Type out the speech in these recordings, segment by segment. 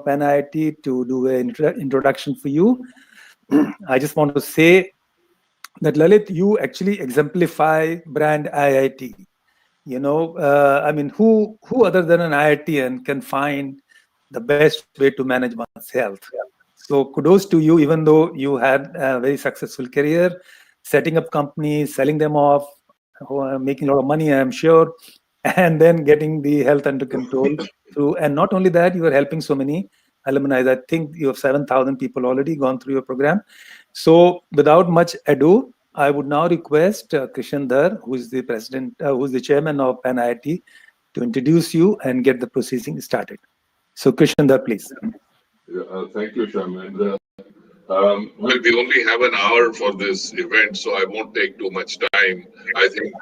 Penn IIT to do an introduction for you. I just want to say that Lalit, you actually exemplify brand IIT. I mean, who other than an IITian can find the best way to manage one's health? So kudos to you, even though you had a very successful career, setting up companies, selling them off, making a lot of money, I'm sure, and then getting the health under control through. And not only that, you are helping so many alumni. I think you have 7,000 people already gone through your program. So without much ado, I would now request Krishan Dhar, who is the president, who is the chairman of Penn IIT, to introduce you and get the proceeding started. So Krishan Dhar, please. Thank you, Shaman. Well, we only have an hour for this event, so I won't take too much time. I think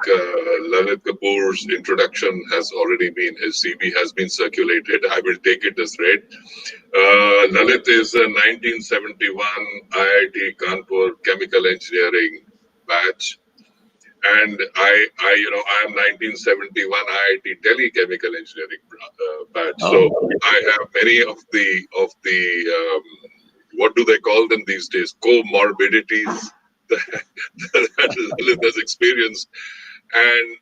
Lalit Kapoor's introduction has already been, his CV has been circulated. I will take it as read. Lalit is a 1971 IIT Kanpur Chemical Engineering batch. And I am 1971 IIT Delhi Chemical Engineering batch. So I have many of the what do they call them these days? Comorbidities that Lalit has experienced. And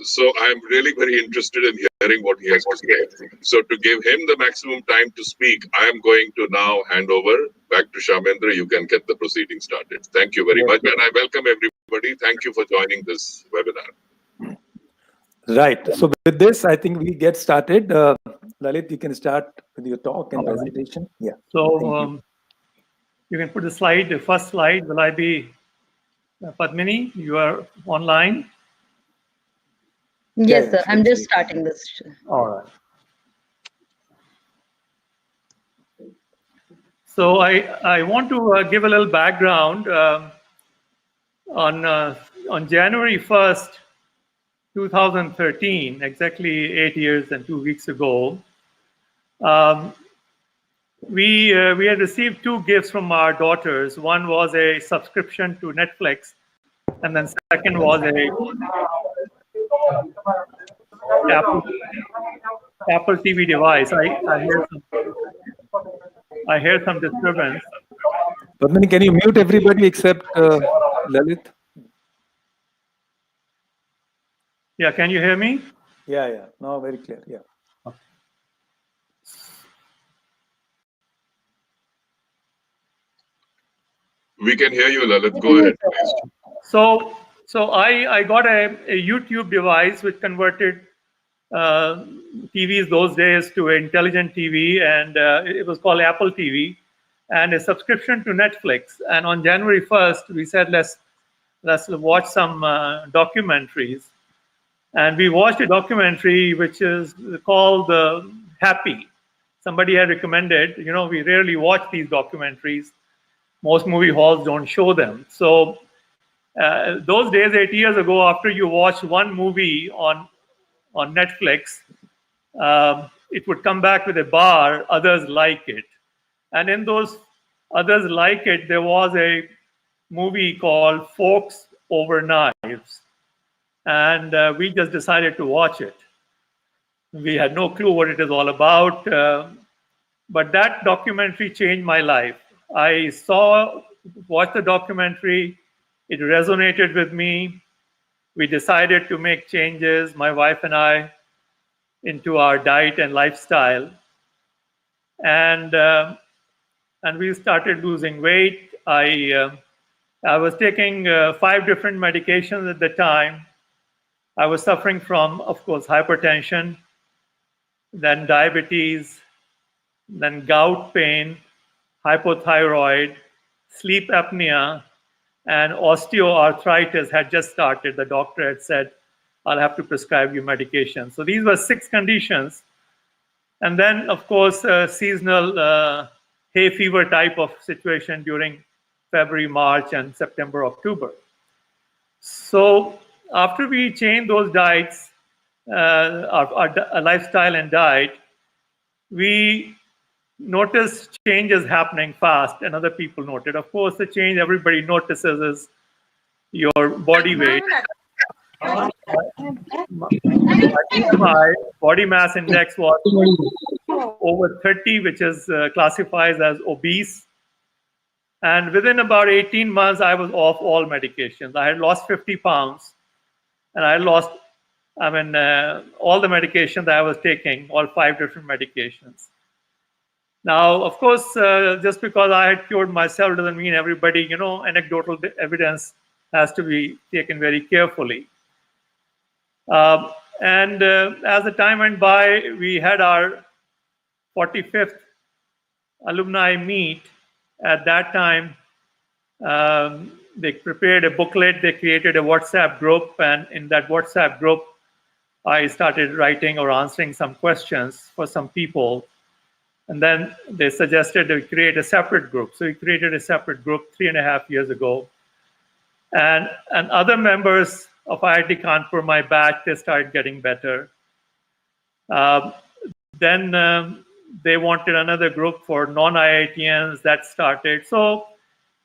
so I'm really very interested in hearing what he has to say. So to give him the maximum time to speak, I am going to now hand over back to Shamendra. You can get the proceeding started. Thank you very much. And I welcome everybody. Thank you for joining this webinar. Right. So with this, I think we get started. Lalit, you can start with your talk and presentation. Yeah. So you can put the first slide. Will I be, Padmini, you are online? Yes, sir. I'm just starting this. All right. So I want to give a little background. On January 1st, 2013, exactly 8 years and 2 weeks ago, we had received two gifts from our daughters. One was a subscription to Netflix, and then second was a Apple TV device. I hear some disturbance. Padmini, can you mute everybody except Lalit? Yeah, can you hear me? Yeah. Now very clear. Yeah. Okay. We can hear you, Lalit. Go ahead, please. So I got a YouTube device which converted TVs those days to intelligent TV, and it was called Apple TV, and a subscription to Netflix. And on January 1st, we said let's watch some documentaries, and we watched a documentary which is called Happy. Somebody had recommended. We rarely watch these documentaries. Most movie halls don't show them. So those days, 8 years ago, after you watch one movie on Netflix, it would come back with a bar, others like it. And in those others like it, there was a movie called Forks Over Knives. And we just decided to watch it. We had no clue what it is all about. But that documentary changed my life. I watched the documentary. It resonated with me. We decided to make changes, my wife and I, into our diet and lifestyle. And we started losing weight. I was taking 5 different medications at the time. I was suffering from, of course, hypertension, then diabetes, then gout pain, hypothyroid, sleep apnea, and osteoarthritis had just started. The doctor had said, I'll have to prescribe you medication. So these were 6 conditions. And then, of course, seasonal hay fever type of situation during February, March, and September, October. So after we changed those diets, our lifestyle and diet, we noticed changes happening fast, and other people noted. Of course, the change everybody notices is your body weight. I think my body mass index was over 30, which is classified as obese. And within about 18 months, I was off all medications. I had lost 50 pounds, and I lost, all the medication that I was taking, all 5 different medications. Now, of course, just because I had cured myself doesn't mean everybody, anecdotal evidence has to be taken very carefully. And as the time went by, we had our 45th alumni meet. At that time, they prepared a booklet, they created a WhatsApp group, and in that WhatsApp group, I started writing or answering some questions for some people. And then they suggested we create a separate group. So we created a separate group 3.5 years ago. And other members of IIT Kanpur, my batch, they started getting better. Then they wanted another group for non-IITians that started. So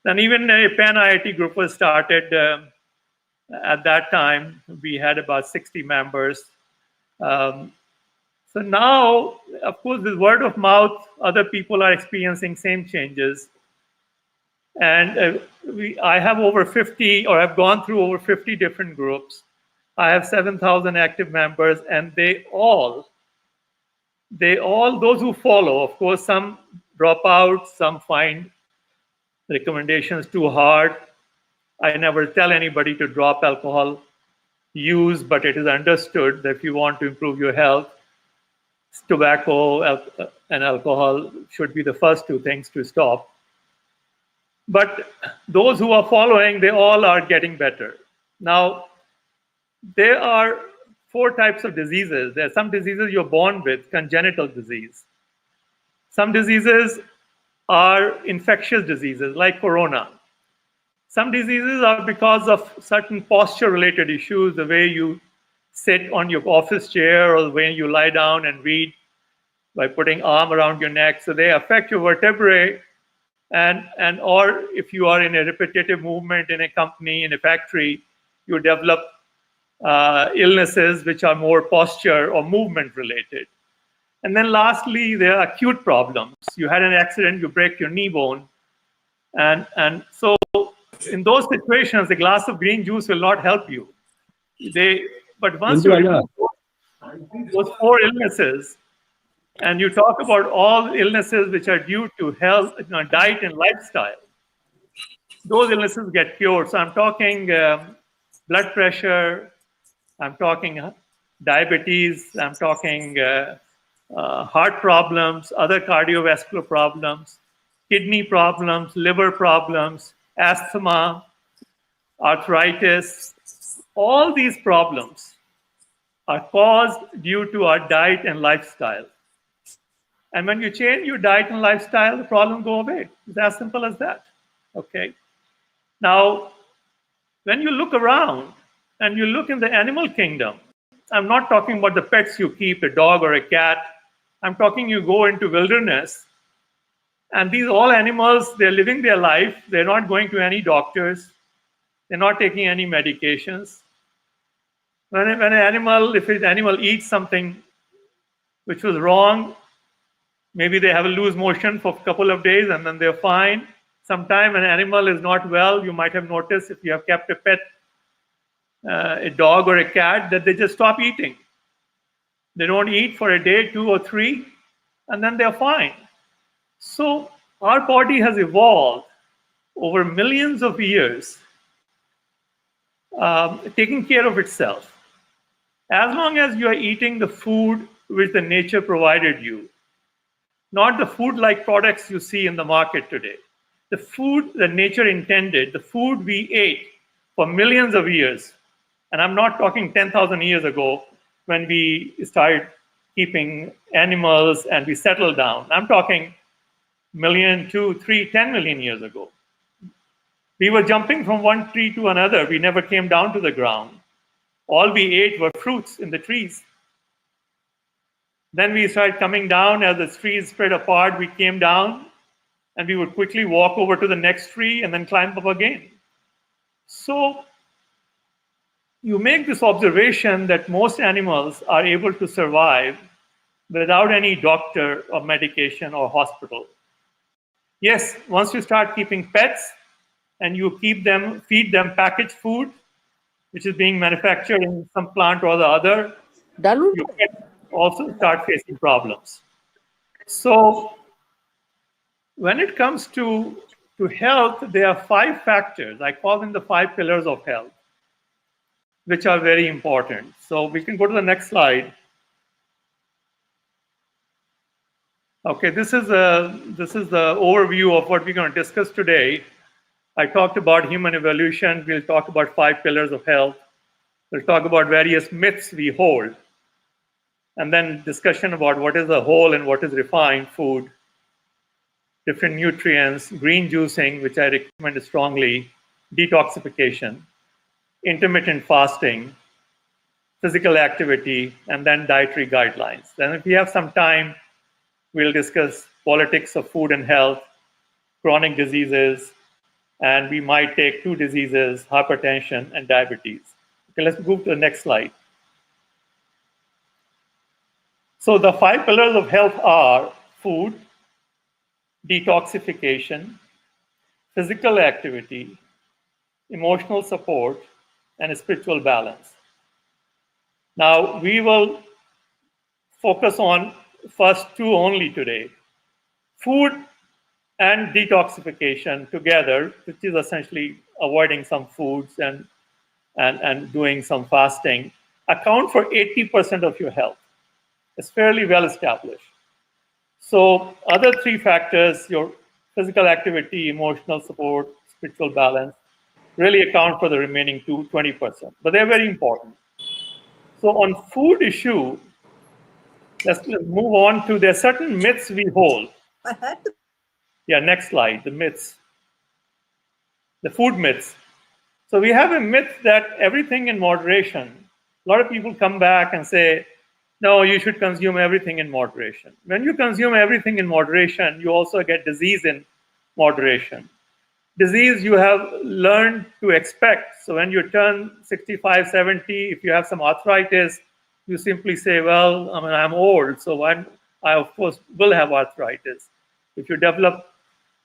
then even a pan-IIT group was started. At that time, we had about 60 members. So now, of course, with word of mouth, other people are experiencing same changes. And I have over 50, or I've gone through over 50 different groups. I have 7,000 active members, and they all, those who follow, of course, some drop out, some find recommendations too hard. I never tell anybody to drop alcohol use, but it is understood that if you want to improve your health, tobacco and alcohol should be the first 2 things to stop. But those who are following, they all are getting better. Now, there are 4 types of diseases. There are some diseases you're born with, congenital disease. Some diseases are infectious diseases, like corona. Some diseases are because of certain posture-related issues, the way you sit on your office chair or the way you lie down and read by putting arm around your neck. So they affect your vertebrae, and or if you are in a repetitive movement in a company, in a factory, you develop illnesses which are more posture or movement related. And then lastly, there are acute problems. You had an accident, you break your knee bone. And so in those situations, a glass of green juice will not help you. But once you remove those 4 illnesses, and you talk about all illnesses which are due to health, diet and lifestyle, those illnesses get cured. So I'm talking blood pressure, I'm talking diabetes, I'm talking heart problems, other cardiovascular problems, kidney problems, liver problems, asthma, arthritis. All these problems are caused due to our diet and lifestyle. And when you change your diet and lifestyle, the problem go away. It's as simple as that. Okay. Now, when you look around and you look in the animal kingdom, I'm not talking about the pets you keep, a dog or a cat. I'm talking you go into wilderness, and these all animals, they're living their life. They're not going to any doctors. They're not taking any medications. When an animal, if an animal eats something which was wrong, maybe they have a loose motion for a couple of days and then they're fine. Sometime an animal is not well, you might have noticed if you have kept a pet, a dog or a cat, that they just stop eating. They don't eat for a day, 2 or 3, and then they're fine. So our body has evolved over millions of years, taking care of itself. As long as you are eating the food which the nature provided you, not the food-like products you see in the market today. The food that nature intended, the food we ate for millions of years, and I'm not talking 10,000 years ago when we started keeping animals and we settled down. I'm talking million, 2, 3, 10 million years ago. We were jumping from one tree to another. We never came down to the ground. All we ate were fruits in the trees. Then we started coming down. As the trees spread apart, we came down, and we would quickly walk over to the next tree and then climb up again. So you make this observation that most animals are able to survive without any doctor or medication or hospital. Yes, once you start keeping pets and you feed them packaged food, which is being manufactured in some plant or the other, you can also start facing problems. So when it comes to health, there are 5 factors. I call them the 5 pillars of health, which are very important. So we can go to the next slide. Okay, this is the overview of what we're going to discuss today. I talked about human evolution. We'll talk about 5 pillars of health. We'll talk about various myths we hold. And then discussion about what is the whole and what is refined food, different nutrients, green juicing, which I recommend strongly, detoxification, intermittent fasting, physical activity, and then dietary guidelines. Then if we have some time, we'll discuss politics of food and health, chronic diseases, and we might take 2 diseases, hypertension and diabetes. Okay, let's move to the next slide. So the 5 pillars of health are food, detoxification, physical activity, emotional support, and spiritual balance. Now, we will focus on first 2 only today. Food and detoxification together, which is essentially avoiding some foods and doing some fasting, account for 80% of your health. It's fairly well established. So other 3 factors, your physical activity, emotional support, spiritual balance, really account for the remaining 20%. But they're very important. So on food issue, let's move on to, there are certain myths we hold. Yeah, next slide, the myths. The food myths. So we have a myth that everything in moderation. A lot of people come back and say, no, you should consume everything in moderation. When you consume everything in moderation, you also get disease in moderation. Disease you have learned to expect. So when you turn 65, 70, if you have some arthritis, you simply say, well, I'm old, so I of course will have arthritis. If you develop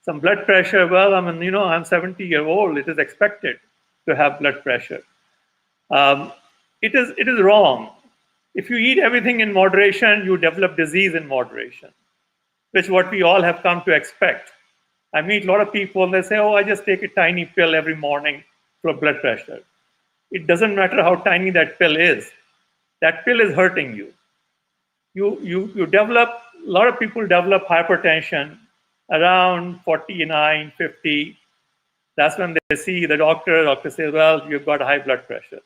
some blood pressure, well, I'm 70-year-old, it is expected to have blood pressure. It is wrong. If you eat everything in moderation, you develop disease in moderation, which is what we all have come to expect. I meet a lot of people, they say, oh, I just take a tiny pill every morning for blood pressure. It doesn't matter how tiny that pill is. That pill is hurting you. You develop, a lot of people develop hypertension around 49, 50. That's when they see the doctor says, well, you've got high blood pressure.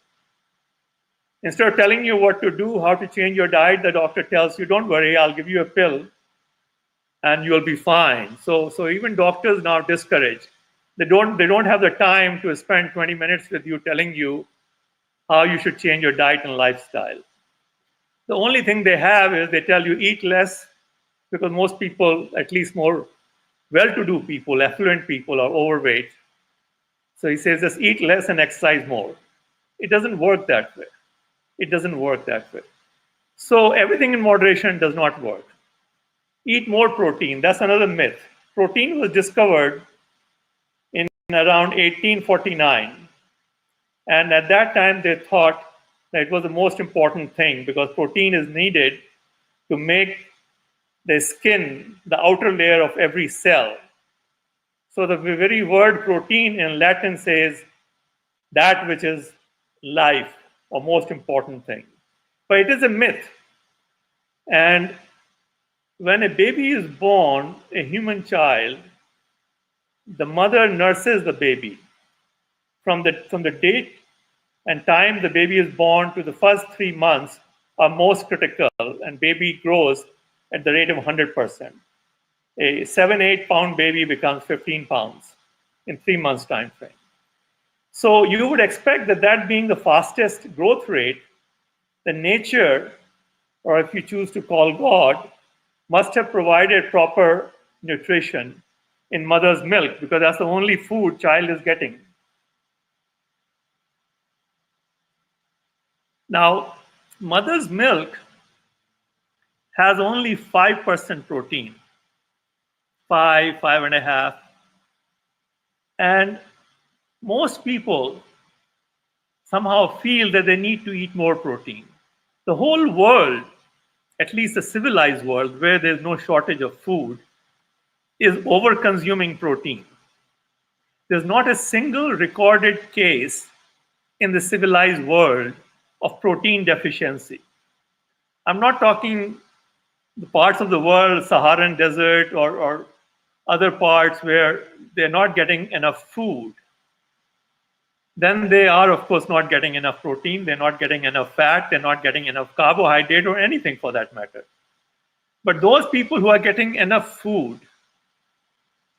Instead of telling you what to do, how to change your diet, the doctor tells you, don't worry, I'll give you a pill and you'll be fine. So even doctors now discourage. They don't have the time to spend 20 minutes with you telling you how you should change your diet and lifestyle. The only thing they have is they tell you eat less, because most people, at least more well-to-do people, affluent people, are overweight. So he says just eat less and exercise more. It doesn't work that way. It doesn't work that way. So everything in moderation does not work. Eat more protein. That's another myth. Protein was discovered in around 1849. And at that time, they thought that it was the most important thing, because protein is needed to make the skin the outer layer of every cell. So the very word protein in Latin says that which is life, or most important thing. But it is a myth. And when a baby is born, a human child, the mother nurses the baby. From the date and time the baby is born to the first 3 months are most critical, and baby grows at the rate of 100%. A 7-8 pound baby becomes 15 pounds in 3 months time frame. So you would expect that being the fastest growth rate, the nature, or if you choose to call God, must have provided proper nutrition in mother's milk, because that's the only food child is getting. Now, mother's milk has only 5% protein, 5.5. And most people somehow feel that they need to eat more protein. The whole world, at least the civilized world, where there's no shortage of food, is over-consuming protein. There's not a single recorded case in the civilized world of protein deficiency. I'm not talking the parts of the world, Saharan desert or other parts where they're not getting enough food. Then they are, of course, not getting enough protein, they're not getting enough fat, they're not getting enough carbohydrate or anything for that matter. But those people who are getting enough food,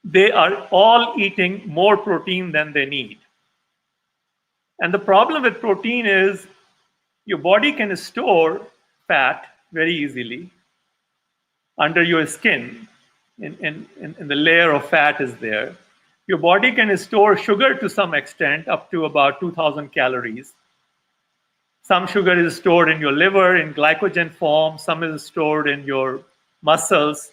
they are all eating more protein than they need. And the problem with protein is your body can store fat very easily under your skin, in the layer of fat is there. Your body can store sugar to some extent, up to about 2,000 calories. Some sugar is stored in your liver in glycogen form, some is stored in your muscles.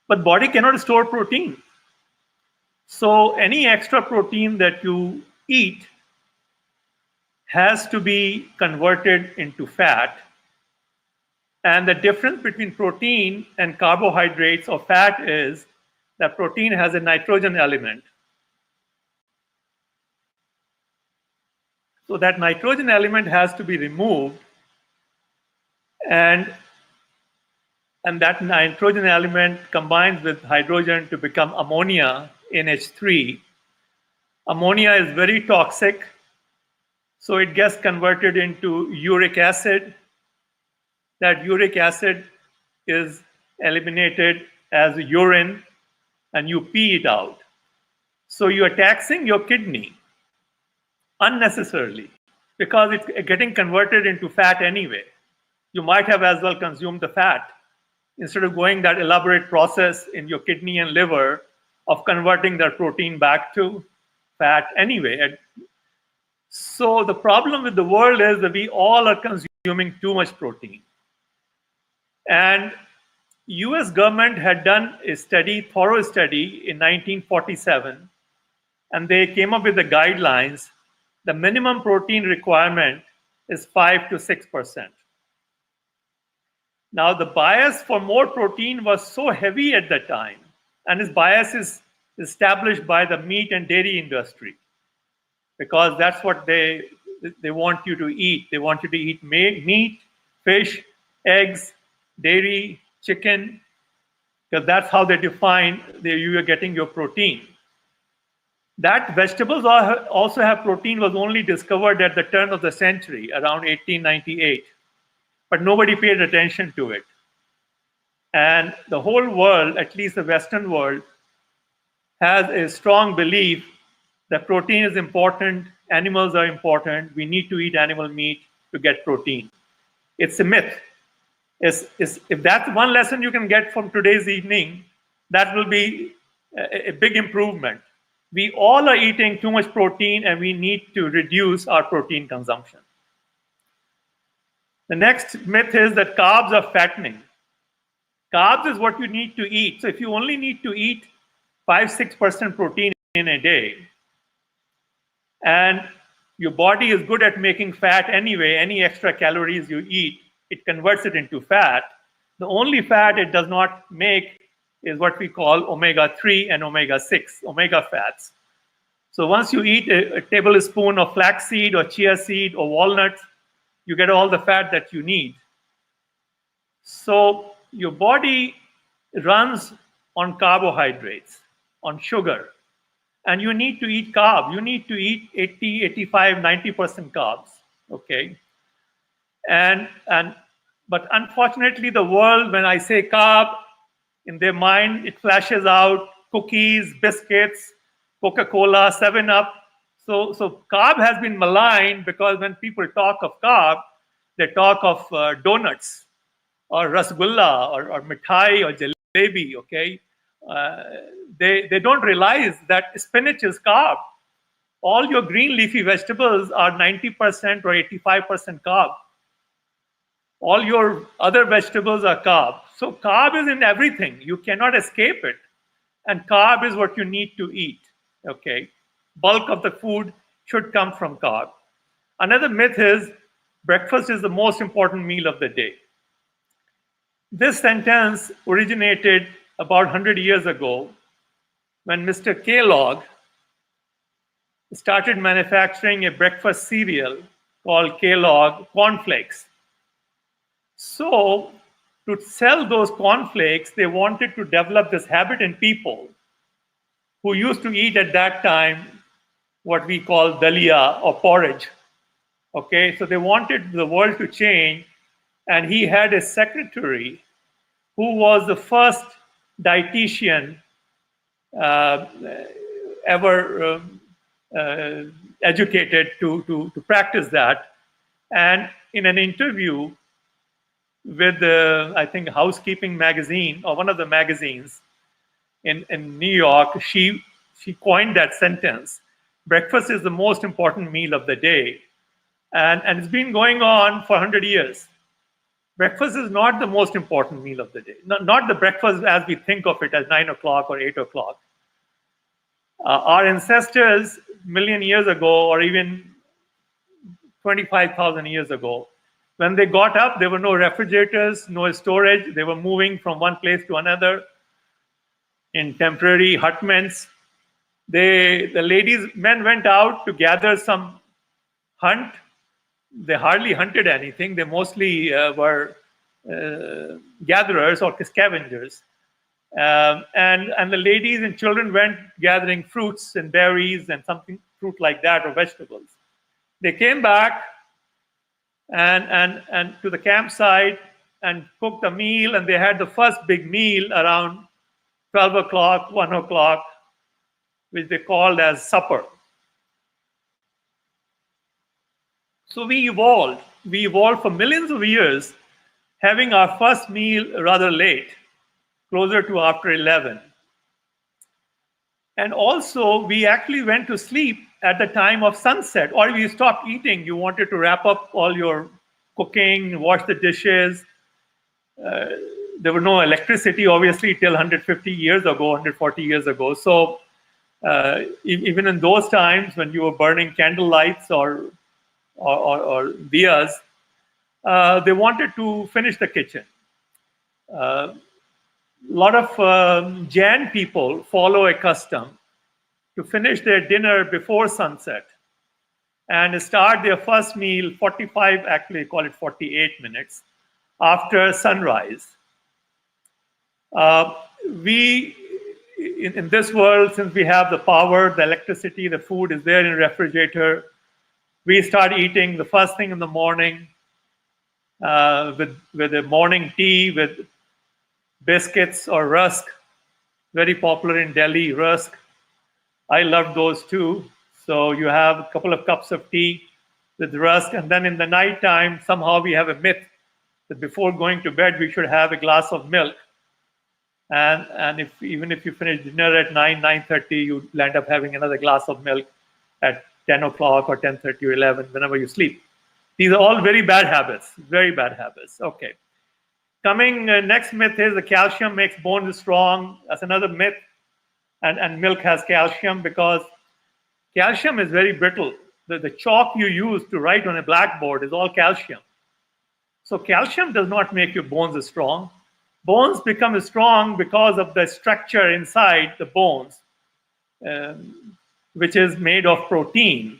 But body cannot store protein. So any extra protein that you eat has to be converted into fat. And the difference between protein and carbohydrates or fat is that protein has a nitrogen element. So that nitrogen element has to be removed, and that nitrogen element combines with hydrogen to become ammonia, NH3. Ammonia is very toxic, so it gets converted into uric acid. That uric acid is eliminated as urine, and you pee it out. So you are taxing your kidney unnecessarily because it's getting converted into fat anyway. You might have as well consumed the fat instead of going that elaborate process in your kidney and liver of converting that protein back to fat anyway. So the problem with the world is that we all are consuming too much protein. And US government had done a study, thorough study in 1947, and they came up with the guidelines. The minimum protein requirement is 5 to 6%. Now the bias for more protein was so heavy at that time, and this bias is established by the meat and dairy industry, because that's what they want you to eat. They want you to eat meat, fish, eggs, dairy, chicken, because that's how they define that you are getting your protein. That vegetables also have protein was only discovered at the turn of the century, around 1898. But nobody paid attention to it. And the whole world, at least the Western world, has a strong belief that protein is important, animals are important, we need to eat animal meat to get protein. It's a myth. If that's one lesson you can get from today's evening, that will be a big improvement. We all are eating too much protein and we need to reduce our protein consumption. The next myth is that carbs are fattening. Carbs is what you need to eat. So if you only need to eat 5-6% protein in a day, and your body is good at making fat anyway, any extra calories you eat, it converts it into fat. The only fat it does not make is what we call omega-3 and omega-6, omega fats. So once you eat a tablespoon of flaxseed or chia seed or walnuts, you get all the fat that you need. So your body runs on carbohydrates, on sugar, and you need to eat carb. You need to eat 80, 85, 90% carbs, okay? But unfortunately, the world, when I say carb, in their mind, it flashes out cookies, biscuits, Coca-Cola, 7-Up. So carb has been maligned because when people talk of carb, they talk of donuts or rasgulla or mithai or jalebi, okay? They don't realize that spinach is carb, all your green leafy vegetables are 90% or 85% carb. All your other vegetables are carb. So carb is in everything. You cannot escape it. And carb is what you need to eat. Okay. Bulk of the food should come from carb. Another myth is breakfast is the most important meal of the day. This sentence originated about 100 years ago when Mr. Kellogg started manufacturing a breakfast cereal called Kellogg cornflakes. So to sell those cornflakes, they wanted to develop this habit in people who used to eat at that time what we call dalia or porridge. Okay, so they wanted the world to change, and he had a secretary who was the first dietitian ever educated to practice that. And in an interview with, I think, Housekeeping magazine, or one of the magazines in New York, she coined that sentence: breakfast is the most important meal of the day. And it's been going on for 100 years. Breakfast is not the most important meal of the day. Not the breakfast as we think of it as 9 o'clock or 8 o'clock. Our ancestors, million years ago, or even 25,000 years ago, when they got up, there were no refrigerators, no storage. They were moving from one place to another in temporary hutments. The men went out to gather some hunt. They hardly hunted anything. They mostly were gatherers or scavengers. And the ladies and children went gathering fruits and berries and fruit like that, or vegetables. They came back and to the campsite and cooked a meal, and they had the first big meal around 12 o'clock, 1 o'clock, which they called as supper. So we evolved for millions of years, having our first meal rather late, closer to after 11. And also, we actually went to sleep at the time of sunset, or if you stopped eating, you wanted to wrap up all your cooking, wash the dishes. There was no electricity, obviously, till 150 years ago, 140 years ago. So even in those times when you were burning candle lights or diyas, they wanted to finish the kitchen. A lot of Jain people follow a custom to finish their dinner before sunset and start their first meal 45, actually call it 48 minutes after sunrise. In this world, since we have the power, the electricity, the food is there in the refrigerator, we start eating the first thing in the morning with a morning tea with biscuits or rusk. Very popular in Delhi, rusk. I love those too. So you have a couple of cups of tea with rusk, and then in the night time, somehow we have a myth that before going to bed, we should have a glass of milk. And even if you finish dinner at 9:30, you end up having another glass of milk at 10 o'clock or 10:30 or 11, whenever you sleep. These are all very bad habits, very bad habits. Okay. Coming next myth is the calcium makes bones strong. That's another myth. And milk has calcium because calcium is very brittle. The chalk you use to write on a blackboard is all calcium. So calcium does not make your bones strong. Bones become strong because of the structure inside the bones, which is made of protein.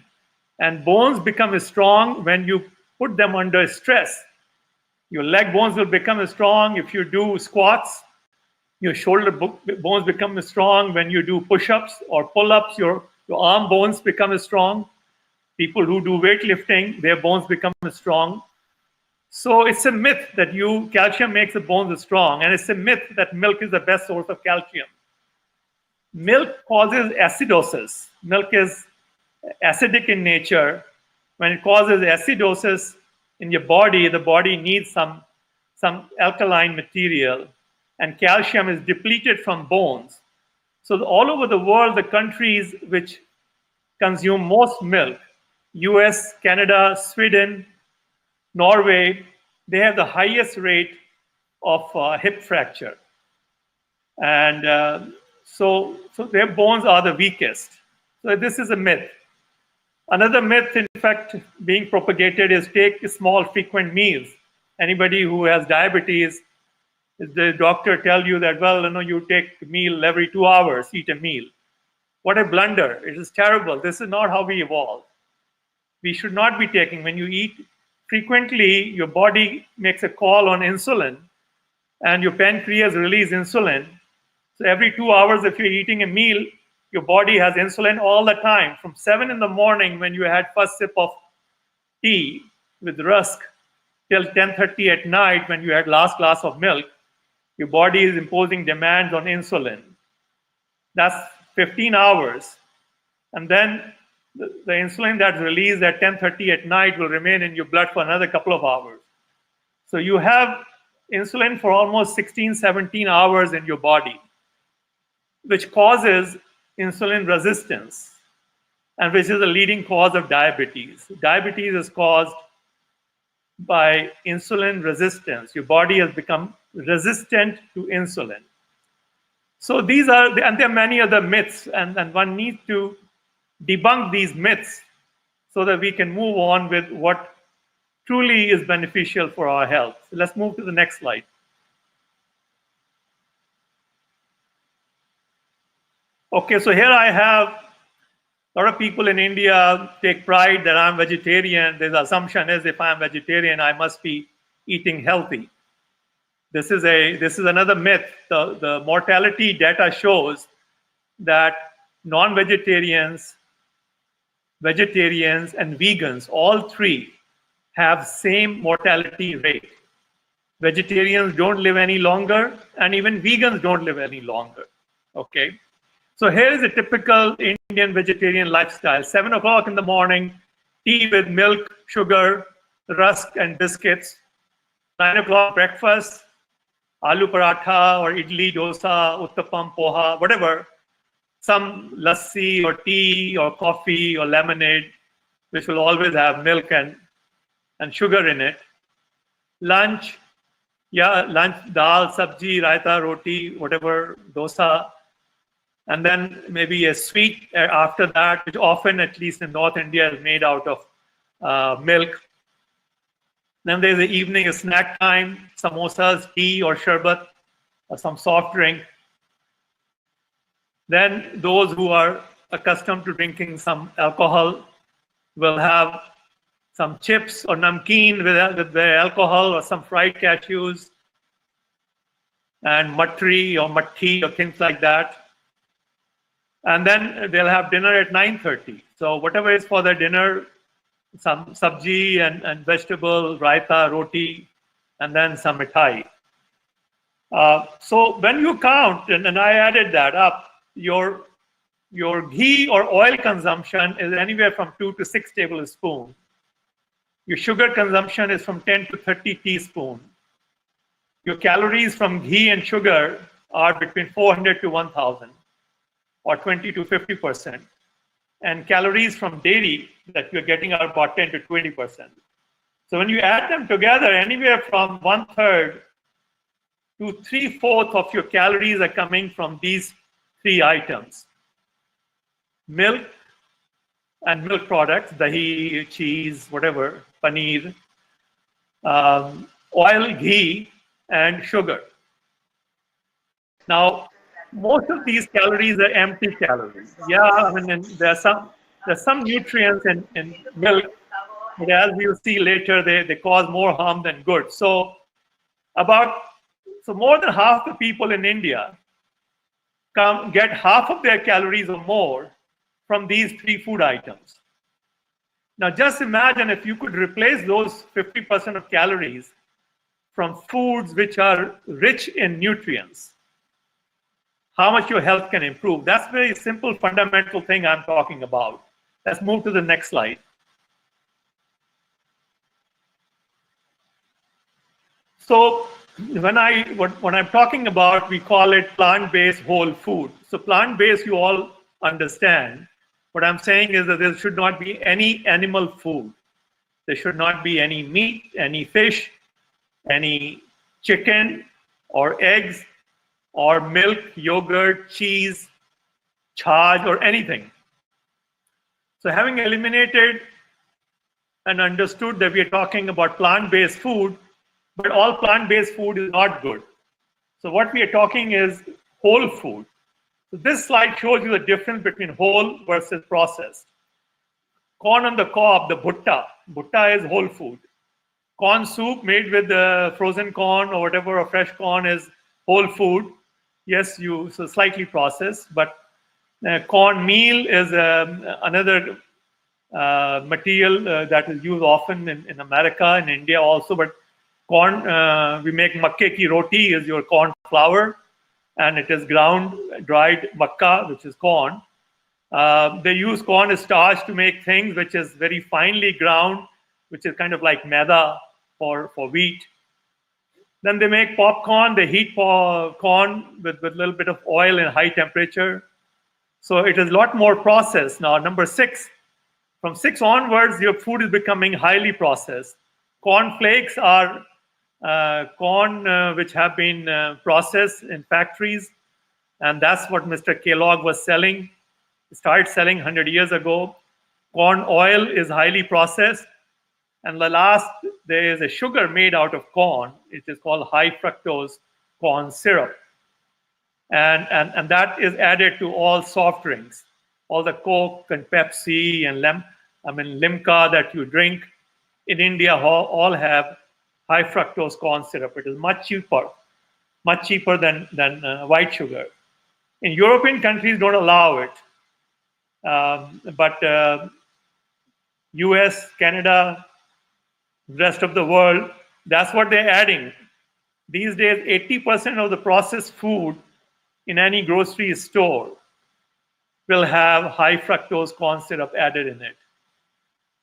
And bones become strong when you put them under stress. Your leg bones will become strong if you do squats. Your shoulder bones become strong when you do push-ups or pull-ups. Your arm bones become strong. People who do weightlifting, their bones become strong. So it's a myth that calcium makes the bones strong, and it's a myth that milk is the best source of calcium. Milk causes acidosis. Milk is acidic in nature. When it causes acidosis in your body, the body needs some alkaline material, and calcium is depleted from bones. So all over the world, the countries which consume most milk. US, Canada, Sweden, Norway, they have the highest rate of hip fracture. And so their bones are the weakest. So this is a myth. Another myth, in fact, being propagated is take small, frequent meals. Anybody who has diabetes, the doctor tell you that, well, you take a meal every 2 hours, eat a meal. What a blunder. It is terrible. This is not how we evolved. We should not be taking, when you eat frequently, your body makes a call on insulin and your pancreas release insulin. So every 2 hours, if you're eating a meal, your body has insulin all the time. From 7 in the morning when you had first sip of tea with rusk till 10:30 at night when you had last glass of milk, your body is imposing demands on insulin. That's 15 hours. And then the insulin that's released at 10:30 at night will remain in your blood for another couple of hours. So you have insulin for almost 16, 17 hours in your body, which causes insulin resistance, and which is the leading cause of diabetes. Diabetes is caused by insulin resistance. Your body has become resistant to insulin. So these are, and there are many other myths, and one needs to debunk these myths so that we can move on with what truly is beneficial for our health. So let's move to the next slide. Okay, so here I have a lot of people in India take pride that I'm vegetarian. The assumption is if I'm vegetarian, I must be eating healthy. This is another myth. The mortality data shows that non-vegetarians, vegetarians, and vegans, all three have same mortality rate. Vegetarians don't live any longer, and even vegans don't live any longer. Okay. So here is a typical Indian vegetarian lifestyle. 7 o'clock in the morning, tea with milk, sugar, rusk, and biscuits. 9 o'clock breakfast, aloo paratha or idli, dosa, uttapam, poha, whatever. Some lassi or tea or coffee or lemonade, which will always have milk and sugar in it. Lunch, dal, sabji, raita, roti, whatever, dosa. And then maybe a sweet after that, which often, at least in North India, is made out of milk. Then there's the evening, a snack time, samosas, tea or sherbet, or some soft drink. Then those who are accustomed to drinking some alcohol will have some chips or namkeen with the alcohol, or some fried cashews, and matri or matti or things like that. And then they'll have dinner at 9:30. So whatever is for their dinner, some sabji and vegetable, raita, roti, and then some mithai. So when you count, and I added that up, your ghee or oil consumption is anywhere from 2 to 6 tablespoons. Your sugar consumption is from 10 to 30 teaspoons. Your calories from ghee and sugar are between 400 to 1,000. Or 20 to 50%. And calories from dairy that you're getting are about 10 to 20%. So when you add them together, anywhere from 1/3 to 3/4 of your calories are coming from these three items. Milk and milk products, dahi, cheese, whatever, paneer, oil, ghee, and sugar. Now, most of these calories are empty calories. Yeah, I mean, there's some nutrients in milk, but as we'll see later, they cause more harm than good. So more than half the people in India get half of their calories or more from these three food items. Now, just imagine if you could replace those 50% of calories from foods which are rich in nutrients, how much your health can improve. That's a very simple, fundamental thing I'm talking about. Let's move to the next slide. So when I'm talking about, we call it plant-based whole food. So plant-based, you all understand. What I'm saying is that there should not be any animal food. There should not be any meat, any fish, any chicken or eggs or milk, yogurt, cheese, charge, or anything. So having eliminated and understood that we are talking about plant-based food, but all plant-based food is not good. So what we are talking is whole food. So this slide shows you the difference between whole versus processed. Corn on the cob, the bhutta. Bhutta is whole food. Corn soup made with frozen corn or whatever, or fresh corn is whole food. Yes, so slightly processed, but corn meal is another material that is used often in America, in India also. But corn, we make makke ki roti, is your corn flour, and it is ground, dried makka, which is corn. They use corn starch to make things which is very finely ground, which is kind of like maida for wheat. Then they make popcorn. They heat corn with a little bit of oil in high temperature. So it is a lot more processed. Now, number 6, from 6 onwards, your food is becoming highly processed. Corn flakes are corn which have been processed in factories, and that's what Mr. Kellogg was selling. He started selling 100 years ago. Corn oil is highly processed. And the last, there is a sugar made out of corn. It is called high fructose corn syrup. And that is added to all soft drinks. All the Coke and Pepsi and Limca that you drink in India all have high fructose corn syrup. It is much cheaper than white sugar. In European countries don't allow it. But US, Canada, rest of the world, that's what they're adding. These days, 80% of the processed food in any grocery store will have high fructose corn syrup added in it.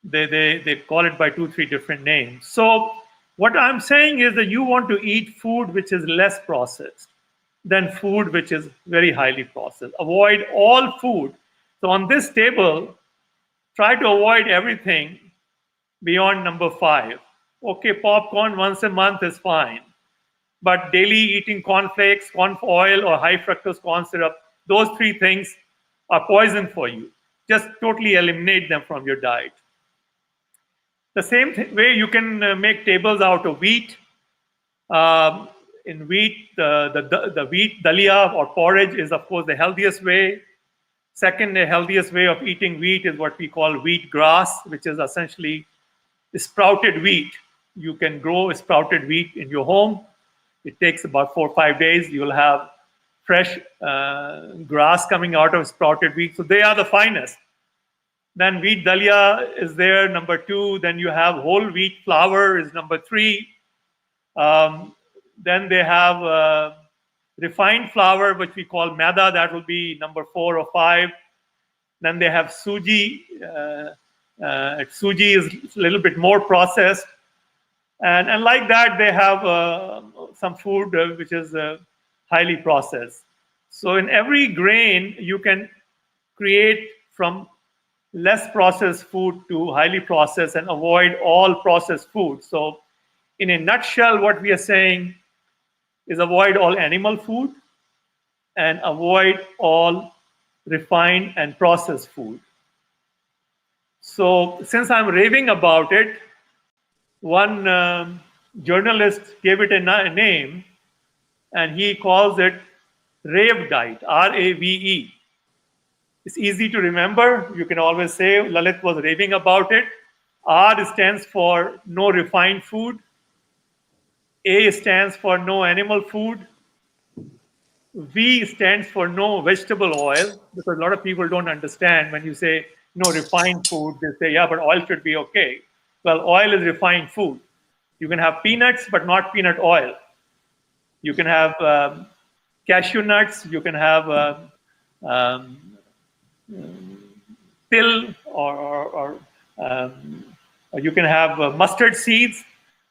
They call it by 2-3 different names. So what I'm saying is that you want to eat food which is less processed than food which is very highly processed. Avoid all food. So on this table, try to avoid everything beyond number 5. Okay, popcorn once a month is fine. But daily eating cornflakes, corn oil, or high fructose corn syrup, those 3 things are poison for you. Just totally eliminate them from your diet. The same way you can make tables out of wheat. In wheat, the wheat dalia or porridge is, of course, the healthiest way. Second, the healthiest way of eating wheat is what we call wheat grass, which is essentially sprouted wheat. You can grow sprouted wheat in your home. It takes about 4 or 5 days. You'll have fresh grass coming out of sprouted wheat. So they are the finest. Then wheat dalia is there, number 2. Then you have whole wheat flour is number 3. Then they have refined flour, which we call maida. That will be number 4 or 5. Then they have suji. Suji is a little bit more processed. And like that, they have some food which is highly processed. So in every grain, you can create from less processed food to highly processed and avoid all processed food. So in a nutshell, what we are saying is avoid all animal food and avoid all refined and processed food. So since I'm raving about it, one journalist gave it a name, and he calls it rave diet, R-A-V-E. It's easy to remember. You can always say Lalit was raving about it. R stands for no refined food. A stands for no animal food. V stands for no vegetable oil, because a lot of people don't understand when you say no refined food. They say, yeah, but oil should be okay. Well, oil is refined food. You can have peanuts, but not peanut oil. You can have cashew nuts. You can have till, or you can have mustard seeds,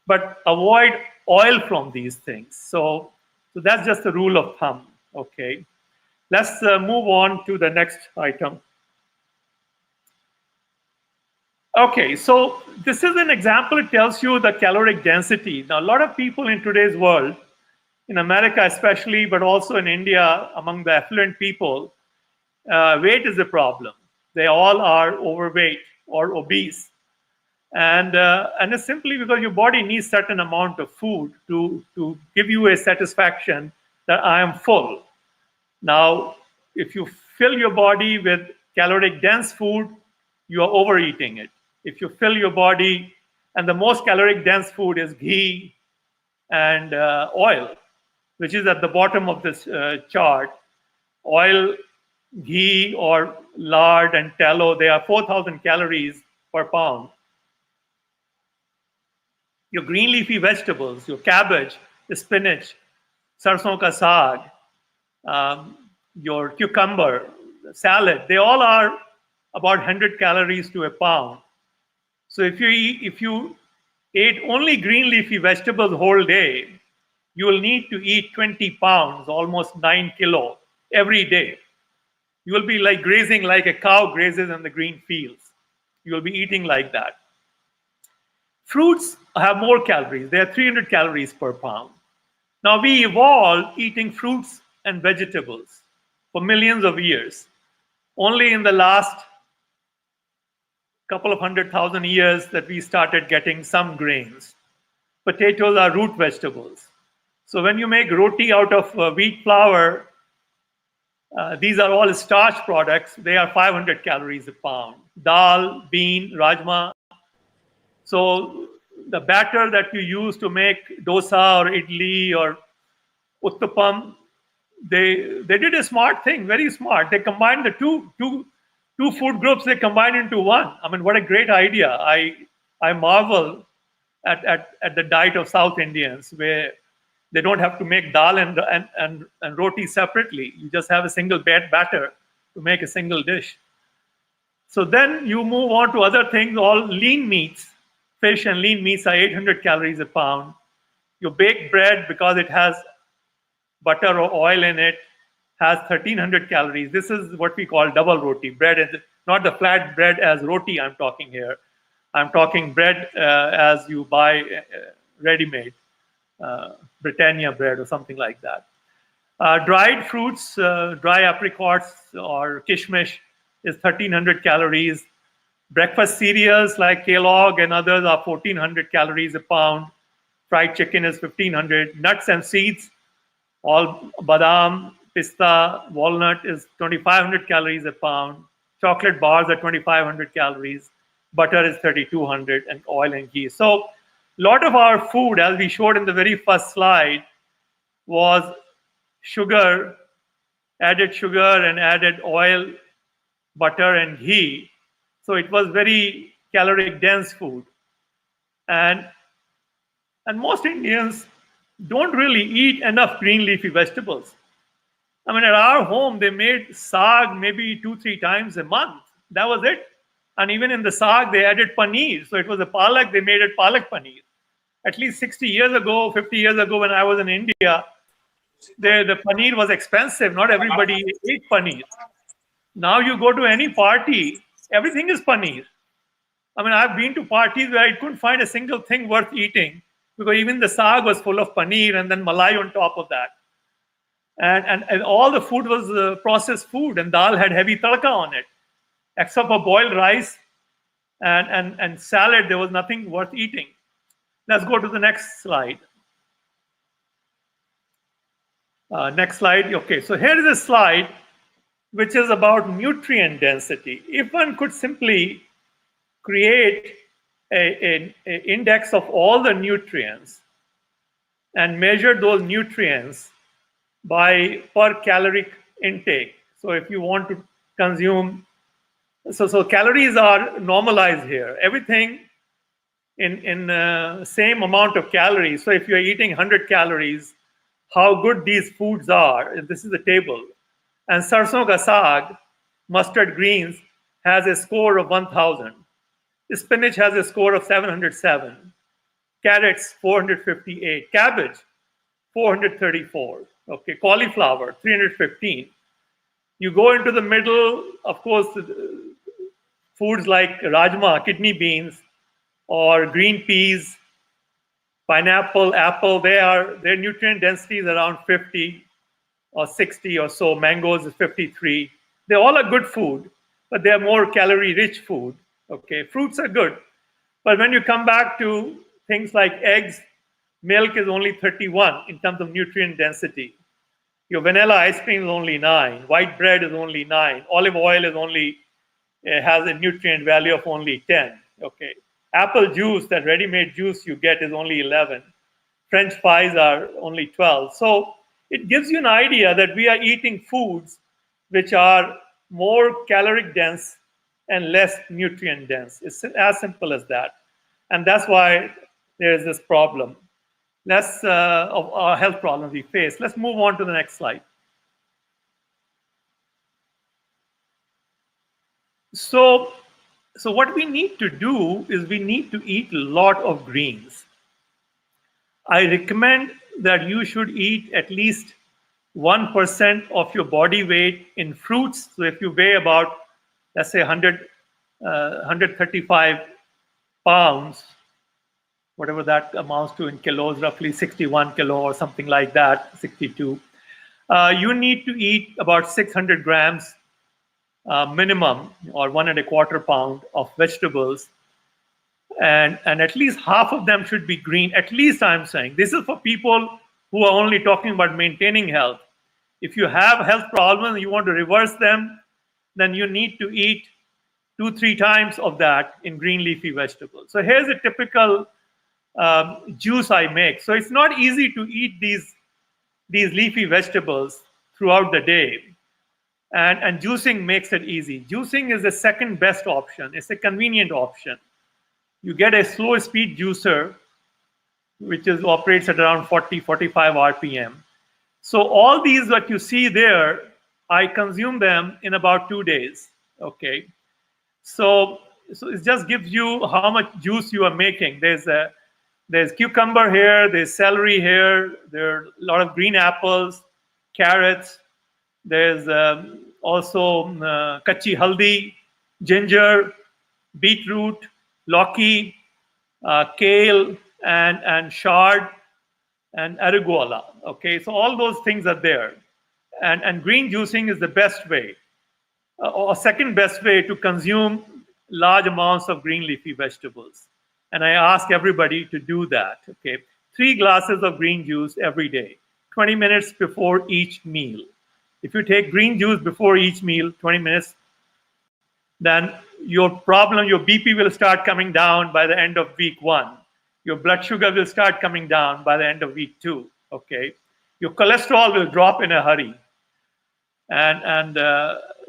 but avoid oil from these things. So that's just the rule of thumb. Okay, let's move on to the next item. Okay, so this is an example. It tells you the caloric density. Now, a lot of people in today's world, in America especially, but also in India, among the affluent people, weight is a problem. They all are overweight or obese. And it's simply because your body needs certain amount of food to give you a satisfaction that I am full. Now, if you fill your body with caloric dense food, you are overeating it. If you fill your body, and the most caloric dense food is ghee and oil, which is at the bottom of this chart. Oil, ghee, or lard and tallow, they are 4,000 calories per pound. Your green leafy vegetables, your cabbage, your spinach, sarson ka saag, your cucumber, salad, they all are about 100 calories to a pound. So if you ate only green leafy vegetables whole day, you will need to eat 20 pounds, almost 9 kilo every day. You will be like grazing like a cow grazes in the green fields. You will be eating like that. Fruits have more calories. They are 300 calories per pound. Now, we evolved eating fruits and vegetables for millions of years. Only in the last couple of 100,000 years that we started getting some grains. Potatoes are root vegetables. So when you make roti out of wheat flour, these are all starch products. They are 500 calories a pound. Dal, bean, rajma. So the batter that you use to make dosa or idli or uttapam, they did a smart thing, very smart. They combined the two food groups, they combined into one. I mean, what a great idea. I marvel at the diet of South Indians, where they don't have to make dal and roti separately. You just have a single batter to make a single dish. So then you move on to other things, all lean meats. Fish and lean meats are 800 calories a pound. Your baked bread, because it has butter or oil in it, has 1300 calories. This is what we call double roti bread, not the flat bread as roti I'm talking here. I'm talking bread as you buy ready-made, Britannia bread or something like that. Dried fruits, dry apricots or kishmish is 1300 calories. Breakfast cereals like Kellogg and others are 1400 calories a pound. Fried chicken is 1500. Nuts and seeds, all badam, pista, walnut is 2500 calories a pound. Chocolate bars are 2500 calories. Butter is 3200, and oil and ghee. So a lot of our food, as we showed in the very first slide, was sugar, added sugar and added oil, butter and ghee. So it was very caloric dense food. And most Indians don't really eat enough green leafy vegetables. I mean, at our home, they made saag maybe 2-3 times a month. That was it. And even in the saag, they added paneer. So it was a palak, they made it palak paneer. At least 60 years ago, 50 years ago, when I was in India, the paneer was expensive. Not everybody ate paneer. Now you go to any party, everything is paneer. I mean, I've been to parties where I couldn't find a single thing worth eating because even the saag was full of paneer and then malai on top of that. And all the food was processed food, and dal had heavy tadka on it. Except for boiled rice and salad, there was nothing worth eating. Let's go to the next slide. Next slide. Okay, so here is a slide which is about nutrient density. If one could simply create an index of all the nutrients and measure those nutrients by per caloric intake. So if you want to consume, so calories are normalized here. Everything in same amount of calories. So if you're eating 100 calories, how good these foods are. This is the table. And sarson ka saag, mustard greens, has a score of 1000. Spinach has a score of 707. Carrots, 458. Cabbage, 434. Okay, cauliflower, 315. You go into the middle, of course, foods like rajma, kidney beans, or green peas, pineapple, apple, their nutrient density is around 50 or 60 or so. Mangoes is 53. They all are good food, but they are more calorie-rich food. Okay, fruits are good, but when you come back to things like eggs, milk is only 31 in terms of nutrient density. Your vanilla ice cream is only 9. White bread is only 9. Olive oil is only has a nutrient value of only 10. Okay, apple juice, that ready-made juice you get, is only 11. French fries are only 12. So it gives you an idea that we are eating foods which are more caloric dense and less nutrient dense. It's as simple as that. And that's why there is this problem. Less of our health problems we face. Let's move on to the next slide. So what we need to do is we need to eat a lot of greens. I recommend that you should eat at least 1% of your body weight in fruits. So if you weigh about, let's say, 135 pounds, whatever that amounts to in kilos, roughly 61 kilo or something like that, 62, you need to eat about 600 grams minimum, or 1.25 pound of vegetables. And at least half of them should be green. At least, I'm saying this is for people who are only talking about maintaining health. If you have health problems and you want to reverse them, then you need to eat 2-3 times of that in green leafy vegetables. So here's a typical juice I make. So it's not easy to eat these leafy vegetables throughout the day. And juicing makes it easy. Juicing is the second best option. It's a convenient option. You get a slow speed juicer, which operates at around 40-45 RPM. So all these that you see there, I consume them in about 2 days. Okay, so it just gives you how much juice you are making. There's cucumber here, there's celery here, there are a lot of green apples, carrots. There's also kachi haldi, ginger, beetroot, lauki, kale, and chard, and arugula. Okay, so all those things are there. And green juicing is the best way, or second best way to consume large amounts of green leafy vegetables. And I ask everybody to do that. Okay, 3 glasses of green juice every day, 20 minutes before each meal. If you take green juice before each meal, 20 minutes, then your BP will start coming down by the end of week 1. Your blood sugar will start coming down by the end of week 2. Okay, your cholesterol will drop in a hurry. And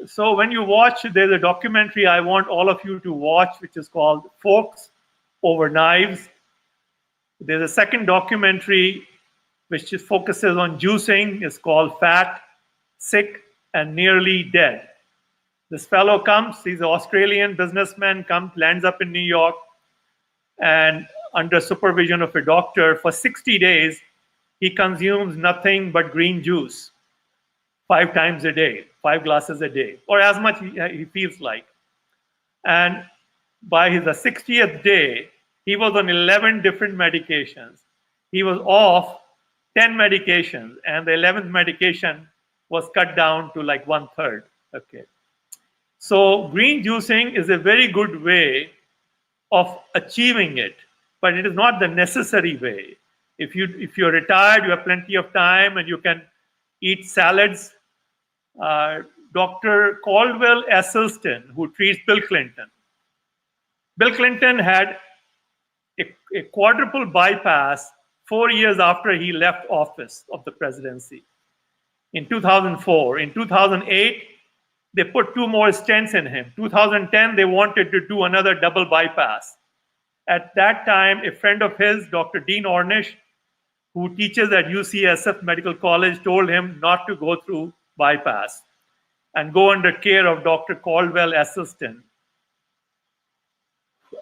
so when you watch, there's a documentary I want all of you to watch, which is called Forks Over Knives. There's a second documentary which focuses on juicing. It's called Fat, Sick, and Nearly Dead. This fellow comes, he's an Australian businessman, lands up in New York, and under supervision of a doctor, for 60 days, he consumes nothing but green juice 5 times a day, 5 glasses a day, or as much he feels like. And by the 60th day, he was on 11 different medications. He was off 10 medications, and the 11th medication was cut down to like 1/3. Okay. So green juicing is a very good way of achieving it, but it is not the necessary way. If you're retired, you have plenty of time, and you can eat salads. Dr. Caldwell Esselstyn, who treats Bill Clinton. Bill Clinton had a quadruple bypass 4 years after he left office of the presidency in 2004. In 2008, they put 2 more stents in him. 2010, they wanted to do another double bypass. At that time, a friend of his, Dr. Dean Ornish, who teaches at UCSF Medical College, told him not to go through bypass and go under care of Dr. Caldwell Esselstyn.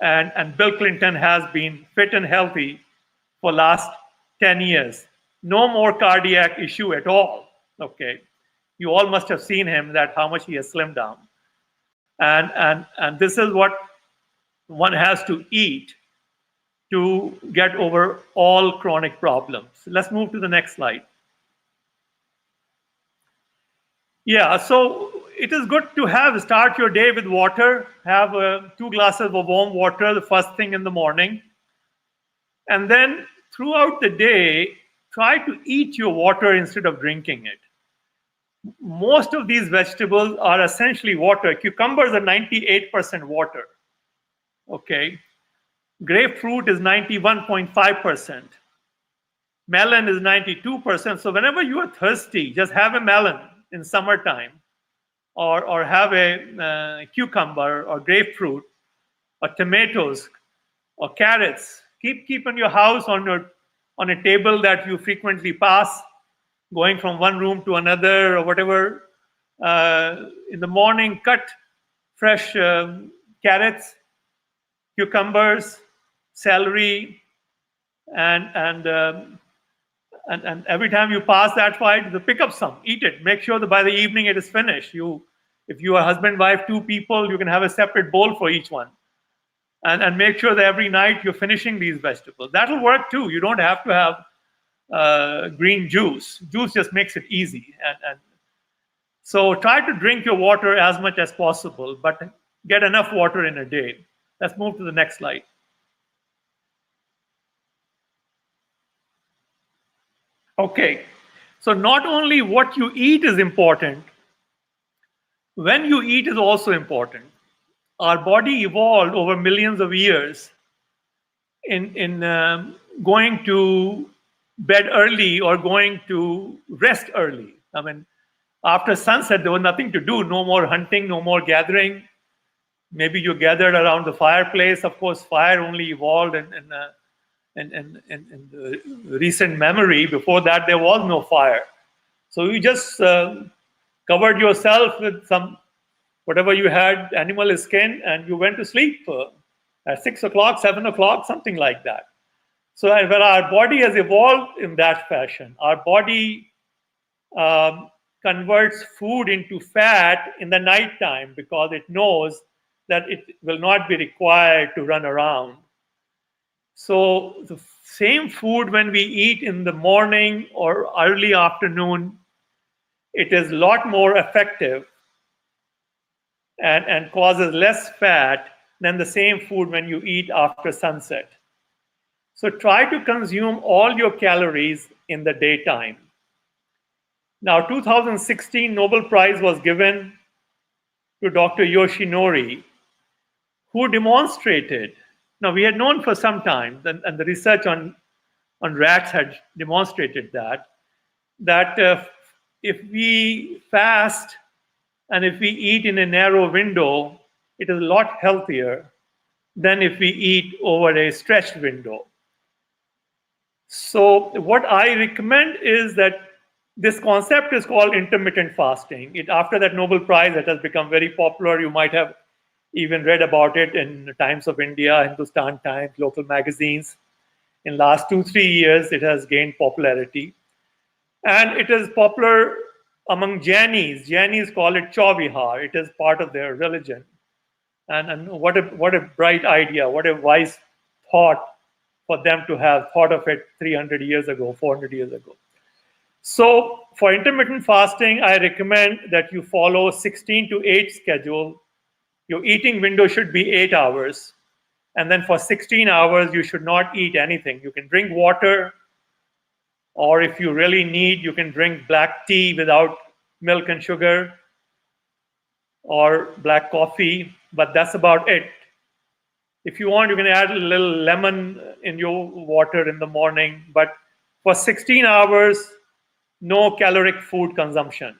And Bill Clinton has been fit and healthy for last 10 years. No more cardiac issue at all. Okay, you all must have seen him, that how much he has slimmed down. And this is what one has to eat to get over all chronic problems. Let's move to the next slide. Yeah, so it is good to start your day with water. Have 2 glasses of warm water the first thing in the morning. And then throughout the day, try to eat your water instead of drinking it. Most of these vegetables are essentially water. Cucumbers are 98% water. Okay. Grapefruit is 91.5%. Melon is 92%. So whenever you are thirsty, just have a melon in summertime, or have a cucumber or grapefruit or tomatoes or carrots. Keep in your house on a table that you frequently pass, going from one room to another or whatever. In the morning, cut fresh carrots, cucumbers, celery, and every time you pass that fight, pick up some, eat it. Make sure that by the evening it is finished. If you are husband, wife, 2 people, you can have a separate bowl for each one. And make sure that every night you're finishing these vegetables. That'll work too. You don't have to have green juice. Juice just makes it easy. And so try to drink your water as much as possible, but get enough water in a day. Let's move to the next slide. Okay, so not only what you eat is important, when you eat is also important. Our body evolved over millions of years in going to bed early or going to rest early. I mean, after sunset, there was nothing to do. No more hunting, no more gathering. Maybe you gathered around the fireplace. Of course, fire only evolved in the recent memory. Before that, there was no fire. So you just covered yourself with whatever you had, animal skin, and you went to sleep at 6 o'clock, 7 o'clock, something like that. So when our body has evolved in that fashion, our body converts food into fat in the nighttime because it knows that it will not be required to run around. So the same food when we eat in the morning or early afternoon, it is a lot more effective and causes less fat than the same food when you eat after sunset. So try to consume all your calories in the daytime. Now, 2016 Nobel Prize was given to Dr. Yoshinori, who demonstrated, now we had known for some time, and the research on rats had demonstrated that if we fast and if we eat in a narrow window, it is a lot healthier than if we eat over a stretched window. So what I recommend is that this concept is called intermittent fasting. After that Nobel Prize, it has become very popular. You might have even read about it in the Times of India, Hindustan Times, local magazines. In last 2-3 years, it has gained popularity. And it is popular among Jainis. Jainis call it Chauvihar. It is part of their religion. And what a bright idea, what a wise thought for them to have thought of it 300 years ago, 400 years ago. So for intermittent fasting, I recommend that you follow 16 to 8 schedule. Your eating window should be 8 hours. And then for 16 hours, you should not eat anything. You can drink water, or if you really need, you can drink black tea without milk and sugar, or black coffee, but that's about it. If you want, you can add a little lemon in your water in the morning, but for 16 hours, no caloric food consumption.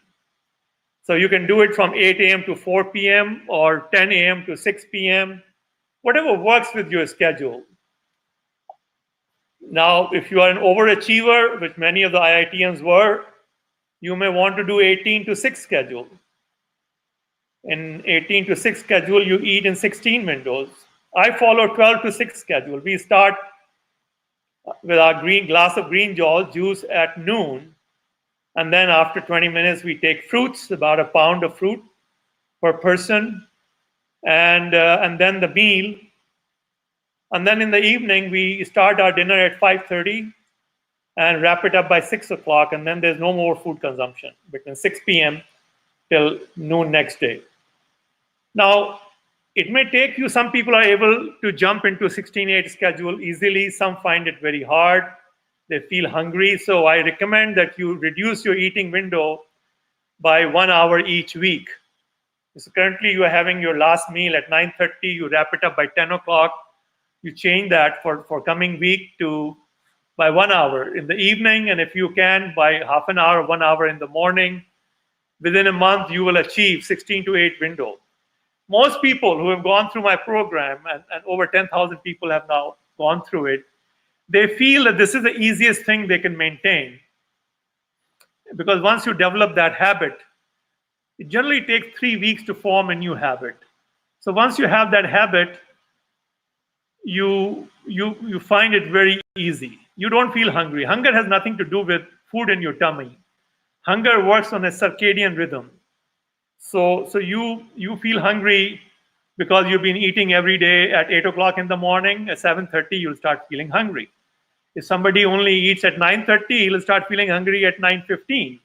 So you can do it from 8 a.m. to 4 p.m. or 10 a.m. to 6 p.m., whatever works with your schedule. Now, if you are an overachiever, which many of the IITians were, you may want to do 18 to 6 schedule. In 18 to 6 schedule, you eat in 16 windows. I follow 12 to 6 schedule. We start with our glass of green juice at noon. And then after 20 minutes, we take fruits, about a pound of fruit per person. and then the meal. And then in the evening, we start our dinner at 5:30 and wrap it up by 6 o'clock. And then there's no more food consumption between 6 p.m. till noon next day. Now, it may take you, some people are able to jump into 16/8 schedule easily. Some find it very hard. They feel hungry. So I recommend that you reduce your eating window by 1 hour each week. So currently you are having your last meal at 9:30, you wrap it up by 10 o'clock. You change that for coming week to by 1 hour in the evening, and if you can, by half an hour, 1 hour in the morning. Within a month, you will achieve 16/8 window. Most people who have gone through my program, and over 10,000 people have now gone through it, they feel that this is the easiest thing they can maintain. Because once you develop that habit, it generally takes 3 weeks to form a new habit. So once you have that habit, you find it very easy. You don't feel hungry. Hunger has nothing to do with food in your tummy. Hunger works on a circadian rhythm. So you feel hungry because you've been eating every day at 8 o'clock in the morning. At 7:30, you'll start feeling hungry. If somebody only eats at 9:30, he'll start feeling hungry at 9:15.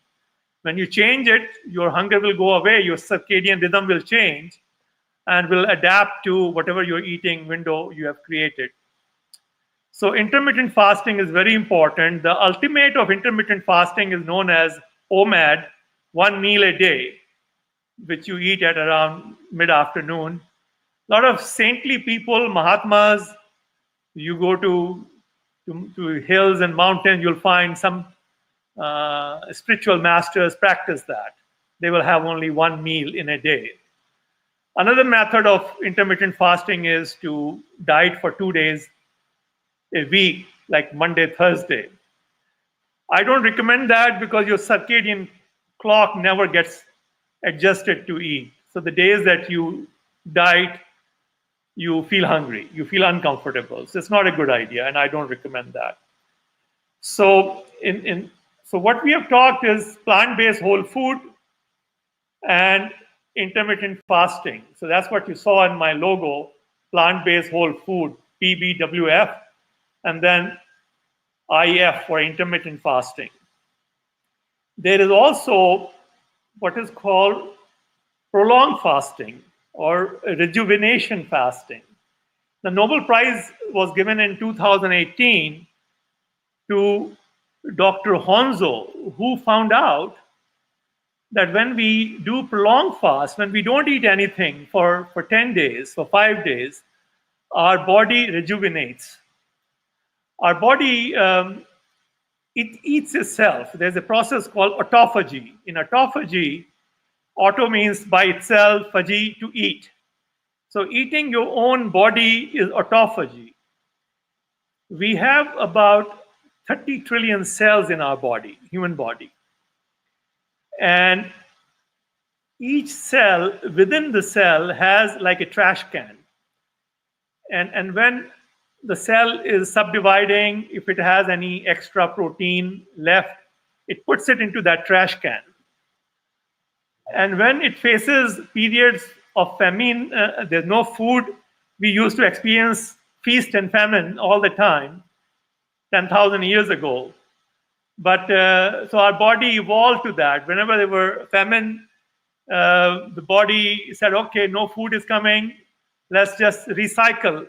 When you change it, your hunger will go away, your circadian rhythm will change, and will adapt to whatever your eating window you have created. So intermittent fasting is very important. The ultimate of intermittent fasting is known as OMAD, 1 meal a day, which you eat at around mid-afternoon. A lot of saintly people, Mahatmas, you go to hills and mountains, you'll find some spiritual masters practice that. They will have only 1 meal in a day. Another method of intermittent fasting is to diet for 2 days a week, like Monday, Thursday. I don't recommend that because your circadian clock never gets adjusted to eat. So the days that you diet, you feel hungry, you feel uncomfortable. So it's not a good idea, and I don't recommend that. So so what we have talked is plant-based whole food and intermittent fasting. So that's what you saw in my logo, plant-based whole food, PBWF, and then IF for intermittent fasting. There is also what is called prolonged fasting or rejuvenation fasting. The Nobel Prize was given in 2018 to Dr. Honzo, who found out that when we do prolonged fast, when we don't eat anything for 10 days, for 5 days, our body rejuvenates. Our body, it eats itself. There's a process called autophagy. In autophagy, auto means by itself, phagy, to eat. So eating your own body is autophagy. We have about 30 trillion cells in our body, human body. And each cell within the cell has like a trash can. And when the cell is subdividing, if it has any extra protein left, it puts it into that trash can. And when it faces periods of famine, there's no food, we used to experience feast and famine all the time, 10,000 years ago. But so our body evolved to that. Whenever there were famine, the body said, okay, no food is coming. Let's just recycle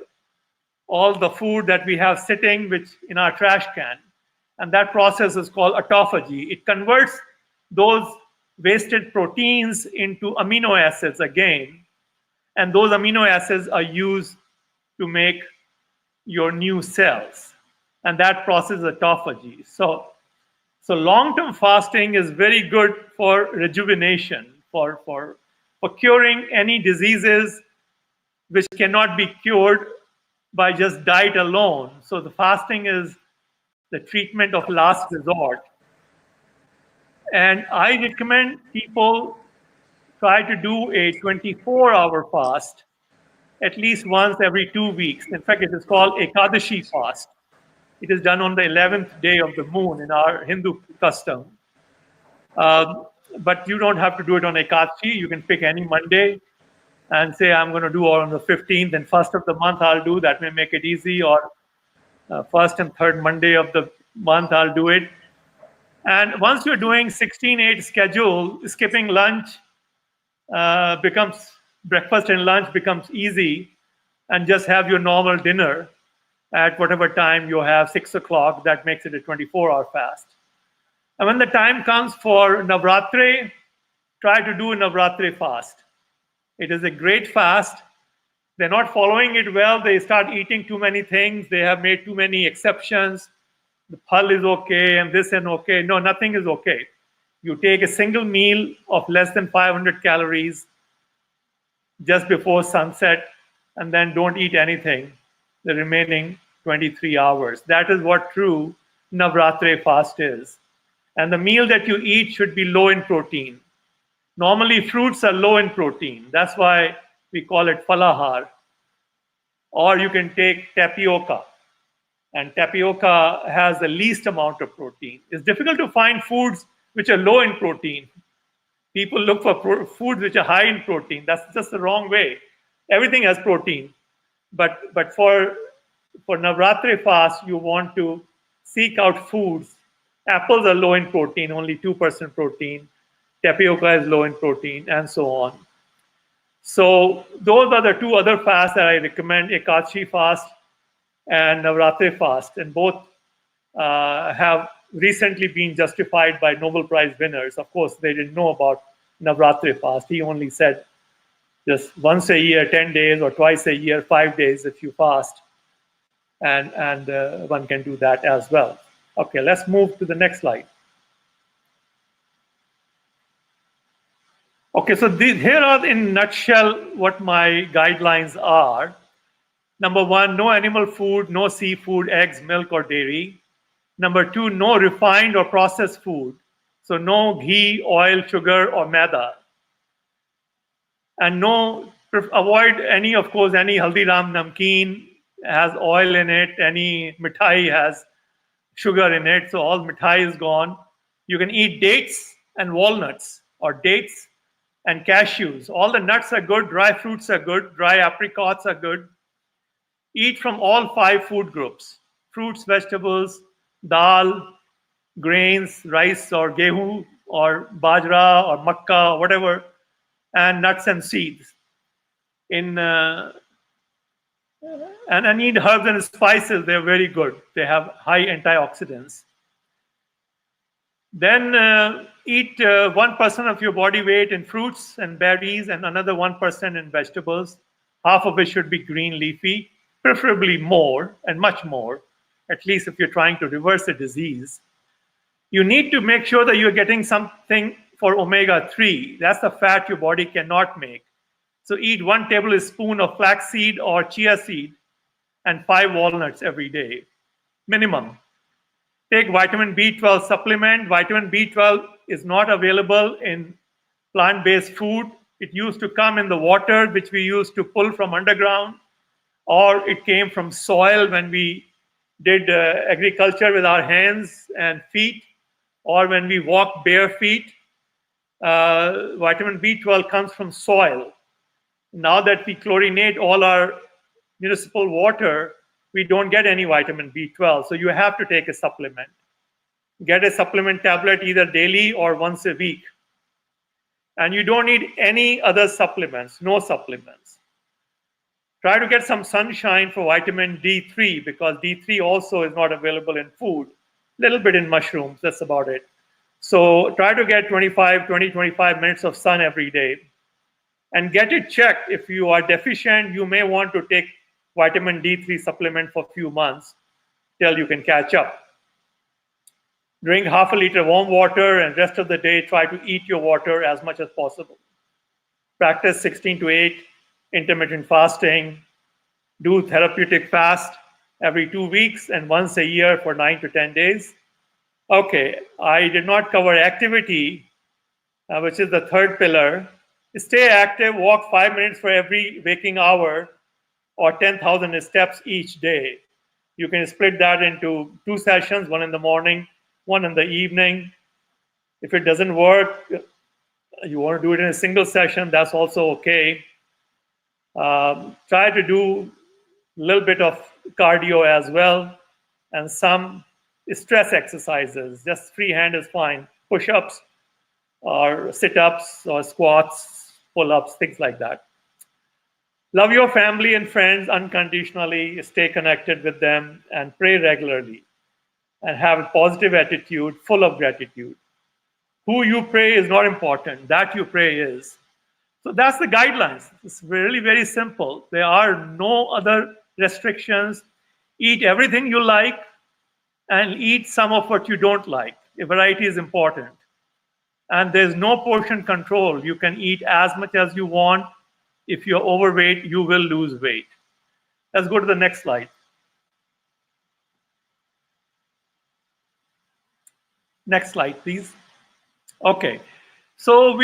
all the food that we have sitting which in our trash can. And that process is called autophagy. It converts those wasted proteins into amino acids again. And those amino acids are used to make your new cells. And that process is autophagy. So long-term fasting is very good for rejuvenation, for curing any diseases which cannot be cured by just diet alone. So the fasting is the treatment of last resort. And I recommend people try to do a 24-hour fast at least once every 2 weeks. In fact, it is called Ekadashi fast. It is done on the 11th day of the moon in our Hindu custom. But you don't have to do it on Ekadashi. You can pick any Monday. and say I'm going to do on the 15th and 1st of the month I'll do. That may make it easy, or first and third Monday of the month I'll do it. And once you're doing 16-8 schedule, skipping lunch becomes, breakfast and lunch becomes easy, and just have your normal dinner at whatever time you have, 6 o'clock. That makes it a 24-hour fast. And when the time comes for Navratri, try to do a Navratri fast. It is a great fast. They're not following it well. They start eating too many things. They have made too many exceptions. The phal is okay and this and okay. No, nothing is okay. You take a single meal of less than 500 calories just before sunset, and then don't eat anything the remaining 23 hours. That is what true Navratri fast is. And the meal that you eat should be low in protein. Normally, fruits are low in protein. That's why we call it falahar. Or you can take tapioca. And tapioca has the least amount of protein. It's difficult to find foods which are low in protein. People look for foods which are high in protein. That's just the wrong way. Everything has protein. But for Navratri fast, you want to seek out foods. Apples are low in protein, only 2% protein. Tapioca is low in protein, and so on. So those are the two other fasts that I recommend, Ekadashi fast and Navratri fast. And both have recently been justified by Nobel Prize winners. Of course, they didn't know about Navratri fast. He only said just once a year, 10 days, or twice a year, 5 days if you fast. And one can do that as well. Okay, let's move to the next slide. Okay, so here are in a nutshell what my guidelines are. Number 1, no animal food, no seafood, eggs, milk, or dairy. Number 2, no refined or processed food. So no ghee, oil, sugar, or maida. And avoid any, of course, any Haldiram namkeen has oil in it, any mithai has sugar in it, so all mithai is gone. You can eat dates and walnuts, or dates and cashews. All the nuts are good, dry fruits are good, dry apricots are good. Eat from all 5 food groups: fruits, vegetables, dal, grains, rice or gehu or bajra or makka or whatever, and nuts and seeds. And eat herbs and spices. They're very good. They have high antioxidants. Then eat 1% of your body weight in fruits and berries, and another 1% in vegetables. Half of it should be green leafy, preferably more and much more, at least if you're trying to reverse a disease. You need to make sure that you're getting something for omega-3. That's the fat your body cannot make. So eat 1 tablespoon of flaxseed or chia seed and 5 walnuts every day, minimum. Take vitamin B12 supplement. Vitamin B12 is not available in plant-based food. It used to come in the water, which we used to pull from underground, or it came from soil when we did agriculture with our hands and feet, or when we walked bare feet. Vitamin B12 comes from soil. Now that we chlorinate all our municipal water, we don't get any vitamin B12, so you have to take a supplement. Get a supplement tablet either daily or once a week. And you don't need any other supplements, no supplements. Try to get some sunshine for vitamin D3, because D3 also is not available in food. A little bit in mushrooms, that's about it. So try to get 25 minutes of sun every day. And get it checked. If you are deficient, you may want to take vitamin D3 supplement for a few months till you can catch up. Drink half a liter warm water, and rest of the day try to eat your water as much as possible. Practice 16-8 intermittent fasting. Do therapeutic fast every 2 weeks and once a year for 9 to 10 days. Okay, I did not cover activity, which is the third pillar. Stay active, walk 5 minutes for every waking hour, or 10,000 steps each day. You can split that into 2 sessions, 1 in the morning, 1 in the evening. If it doesn't work, you want to do it in a single session, that's also okay. Try to do a little bit of cardio as well, and some stress exercises. Just freehand is fine. Push-ups or sit-ups or squats, pull-ups, things like that. Love your family and friends unconditionally. Stay connected with them and pray regularly. And have a positive attitude, full of gratitude. Who you pray is not important. That you pray is. So that's the guidelines. It's really very simple. There are no other restrictions. Eat everything you like and eat some of what you don't like. A variety is important. And there's no portion control. You can eat as much as you want. If you're overweight, you will lose weight. Let's go to the next slide. Next slide, please. Okay. So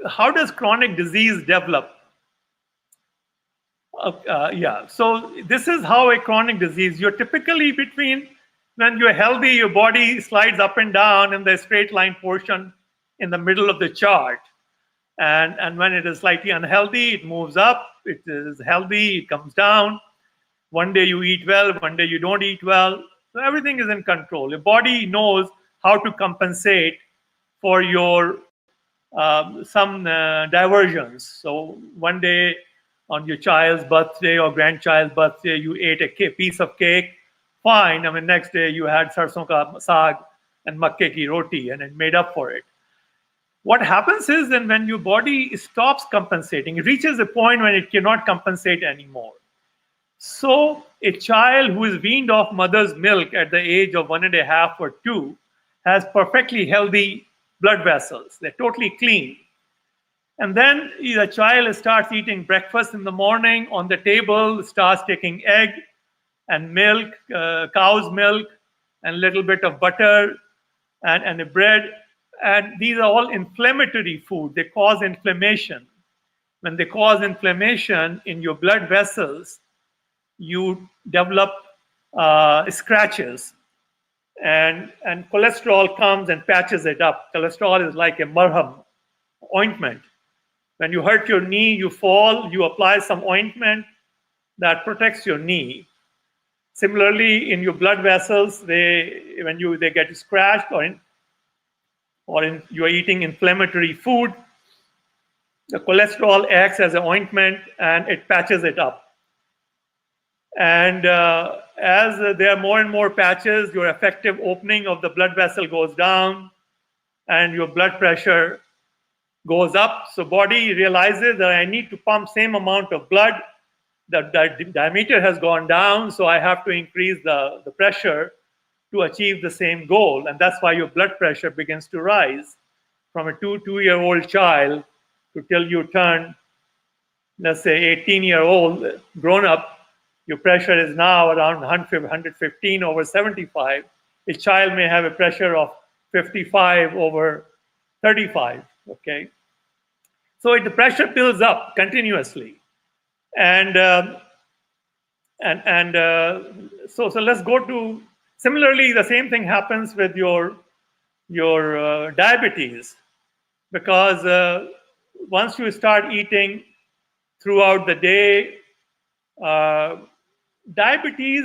how does chronic disease develop? Yeah, so this is how a chronic disease, you're typically between, when you're healthy, your body slides up and down in the straight line portion in the middle of the chart. And when it is slightly unhealthy, it moves up. It is healthy, it comes down. One day you eat well, one day you don't eat well. So everything is in control. Your body knows how to compensate for your some diversions. So one day on your child's birthday or grandchild's birthday, you ate a piece of cake, fine. I mean, next day you had sarson ka saag and makke ki roti, and it made up for it. What happens is then when your body stops compensating, it reaches a point when it cannot compensate anymore. So a child who is weaned off mother's milk at the age of 1.5 or 2 has perfectly healthy blood vessels. They're totally clean. And then the child starts eating breakfast in the morning on the table, starts taking egg and milk, cow's milk, and a little bit of butter and a bread. And these are all inflammatory food. They cause inflammation. When they cause inflammation in your blood vessels, you develop scratches. And cholesterol comes and patches it up. Cholesterol is like a marham, ointment. When you hurt your knee, you fall, you apply some ointment that protects your knee. Similarly, in your blood vessels, they get scratched or you are eating inflammatory food, the cholesterol acts as an ointment and it patches it up. And as there are more and more patches, your effective opening of the blood vessel goes down and your blood pressure goes up. So body realizes that I need to pump same amount of blood. The diameter has gone down, so I have to increase the pressure to achieve the same goal. And that's why your blood pressure begins to rise from a two-year-old child to till you turn, let's say, 18-year-old grown up. Your pressure is now around 115 over 75. A child may have a pressure of 55 over 35, okay? So the pressure builds up continuously. And so let's go to, similarly, the same thing happens with your diabetes, because once you start eating throughout the day, diabetes,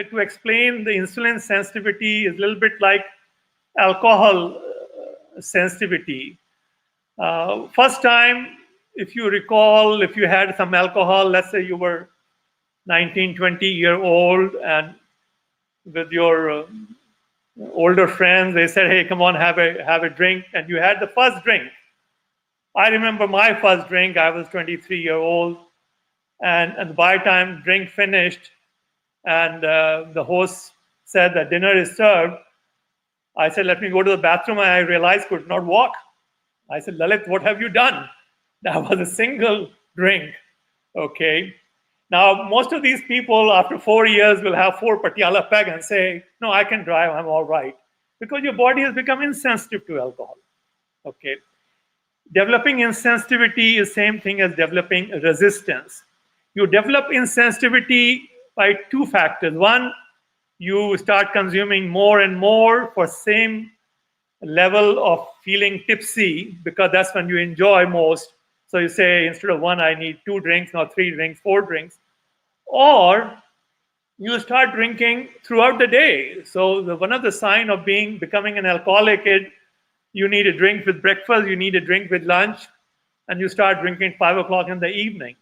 to explain the insulin sensitivity, is a little bit like alcohol sensitivity. First time, if you recall, if you had some alcohol, let's say you were 19, 20-year-old, and with your older friends, they said, hey, come on, have a drink, and you had the first drink. I remember my first drink, I was 23-year-old, and by the time drink finished, and the host said that dinner is served, I said, let me go to the bathroom, and I realized I could not walk. I said, Lalit, what have you done? That was a single drink, okay? Now, most of these people, after 4 years, will have 4 Patiala peg and say, no, I can drive, I'm all right. Because your body has become insensitive to alcohol, okay? Developing insensitivity is same thing as developing resistance. You develop insensitivity by 2 factors. One, you start consuming more and more for same level of feeling tipsy, because that's when you enjoy most. So you say instead of 1, I need 2 drinks, now 3 drinks, 4 drinks. Or you start drinking throughout the day. So one of the signs of becoming an alcoholic is you need a drink with breakfast, you need a drink with lunch, and you start drinking 5 o'clock in the evening.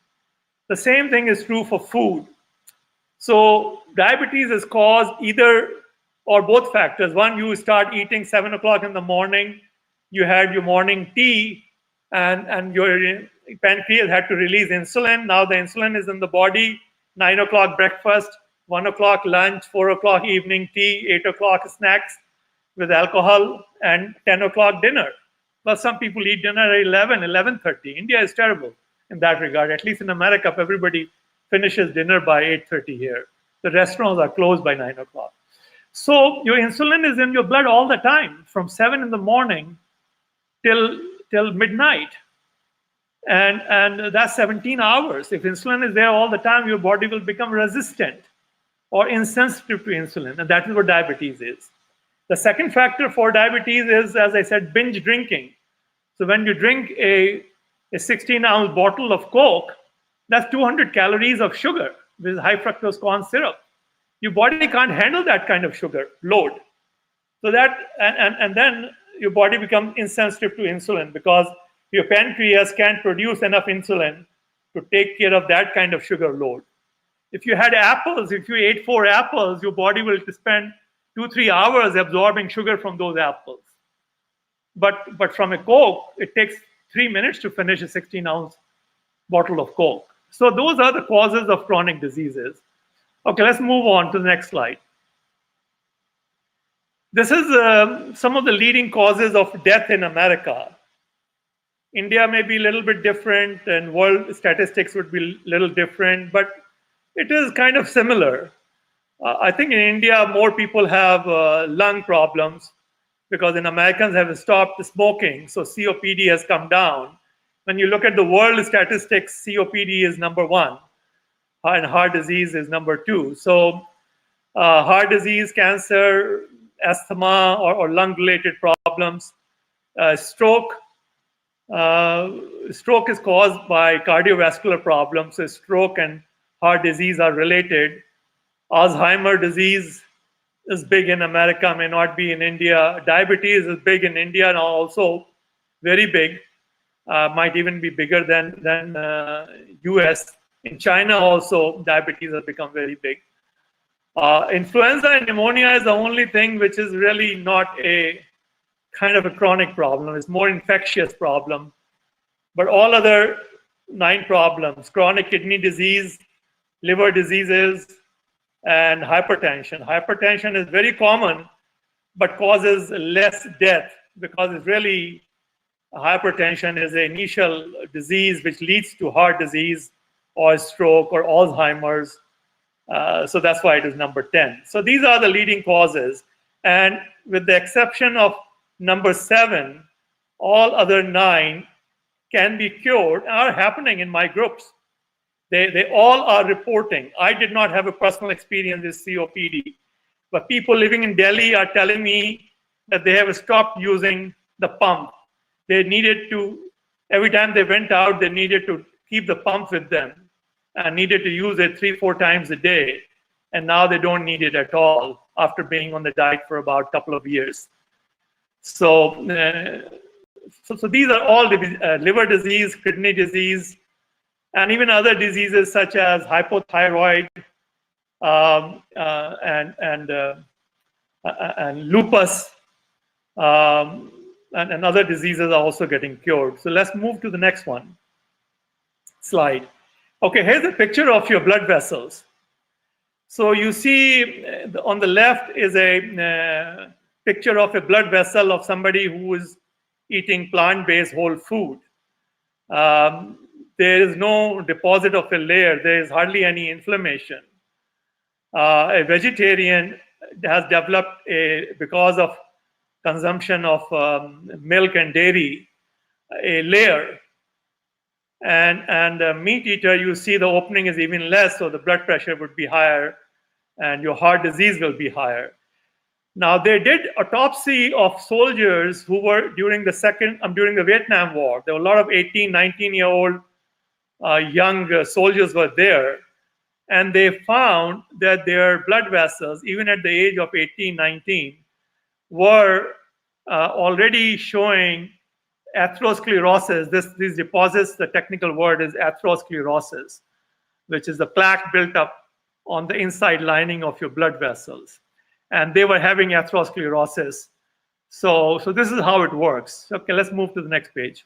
The same thing is true for food. So diabetes is caused either or both factors. One, you start eating 7 o'clock in the morning, you had your morning tea, and your pancreas had to release insulin. Now the insulin is in the body, 9 o'clock breakfast, 1 o'clock lunch, 4 o'clock evening tea, 8 o'clock snacks with alcohol, and 10 o'clock dinner. Well, some people eat dinner at 11, 11:30. India is terrible in that regard. At least in America, everybody finishes dinner by 8:30 here. The restaurants are closed by 9 o'clock. So your insulin is in your blood all the time, from 7 in the morning till midnight. And that's 17 hours. If insulin is there all the time, your body will become resistant or insensitive to insulin, and that is what diabetes is. The second factor for diabetes is, as I said, binge drinking. So when you drink a 16-ounce bottle of Coke, that's 200 calories of sugar with high fructose corn syrup. Your body can't handle that kind of sugar load. So that, and then your body becomes insensitive to insulin because your pancreas can't produce enough insulin to take care of that kind of sugar load. If you had apples, if you ate 4 apples, your body will spend 2-3 hours absorbing sugar from those apples. But from a Coke, it takes 3 minutes to finish a 16-ounce bottle of Coke. So those are the causes of chronic diseases. Okay, let's move on to the next slide. This is some of the leading causes of death in America. India may be a little bit different, and world statistics would be a little different, but it is kind of similar. I think in India, more people have lung problems because Americans have stopped smoking, so COPD has come down. When you look at the world statistics, COPD is number 1, and heart disease is number 2. So heart disease, cancer, asthma, or lung-related problems, stroke. Stroke is caused by cardiovascular problems, so stroke and heart disease are related. Alzheimer's disease is big in America, may not be in India. Diabetes is big in India and also very big, might even be bigger than US. In China also, diabetes has become very big. Influenza and pneumonia is the only thing which is really not a kind of a chronic problem. It's more infectious problem. But all other 9 problems, chronic kidney disease, liver diseases, and hypertension. Hypertension is very common, but causes less death because it's really hypertension is an initial disease which leads to heart disease or stroke or Alzheimer's. So that's why it is number 10. So these are the leading causes. And with the exception of number 7, all other 9 can be cured and are happening in my groups. They all are reporting. I did not have a personal experience with COPD, but people living in Delhi are telling me that they have stopped using the pump. They needed to, every time they went out, they needed to keep the pump with them and needed to use it 3-4 times a day. And now they don't need it at all after being on the diet for about a couple of years. So these are all liver disease, kidney disease, and even other diseases such as hypothyroid and lupus and other diseases are also getting cured. So let's move to the next slide. Okay, here's a picture of your blood vessels. So you see on the left is a picture of a blood vessel of somebody who is eating plant-based whole food. There is no deposit of a layer. There is hardly any inflammation. A vegetarian has developed, because of consumption of milk and dairy, a layer. And a meat eater, you see the opening is even less, so the blood pressure would be higher and your heart disease will be higher. Now, they did autopsy of soldiers who were during the Vietnam War. There were a lot of 18, 19-year-old young soldiers were there. And they found that their blood vessels, even at the age of 18, 19, were already showing atherosclerosis. These deposits, the technical word is atherosclerosis, which is the plaque built up on the inside lining of your blood vessels. And they were having atherosclerosis. So this is how it works. Okay, let's move to the next page.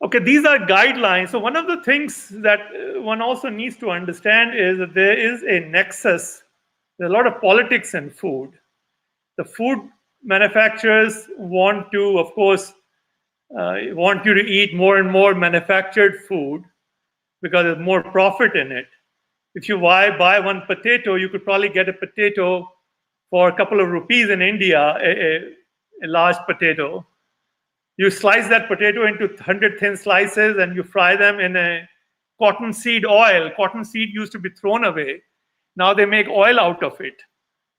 Okay, these are guidelines. So one of the things that one also needs to understand is that there is a nexus. There's a lot of politics in food. The food manufacturers want to, of course, want you to eat more and more manufactured food because there's more profit in it. If you buy one potato, you could probably get a potato for a couple of rupees in India, a large potato. You slice that potato into 100 thin slices and you fry them in a cottonseed oil. Cottonseed used to be thrown away. Now they make oil out of it.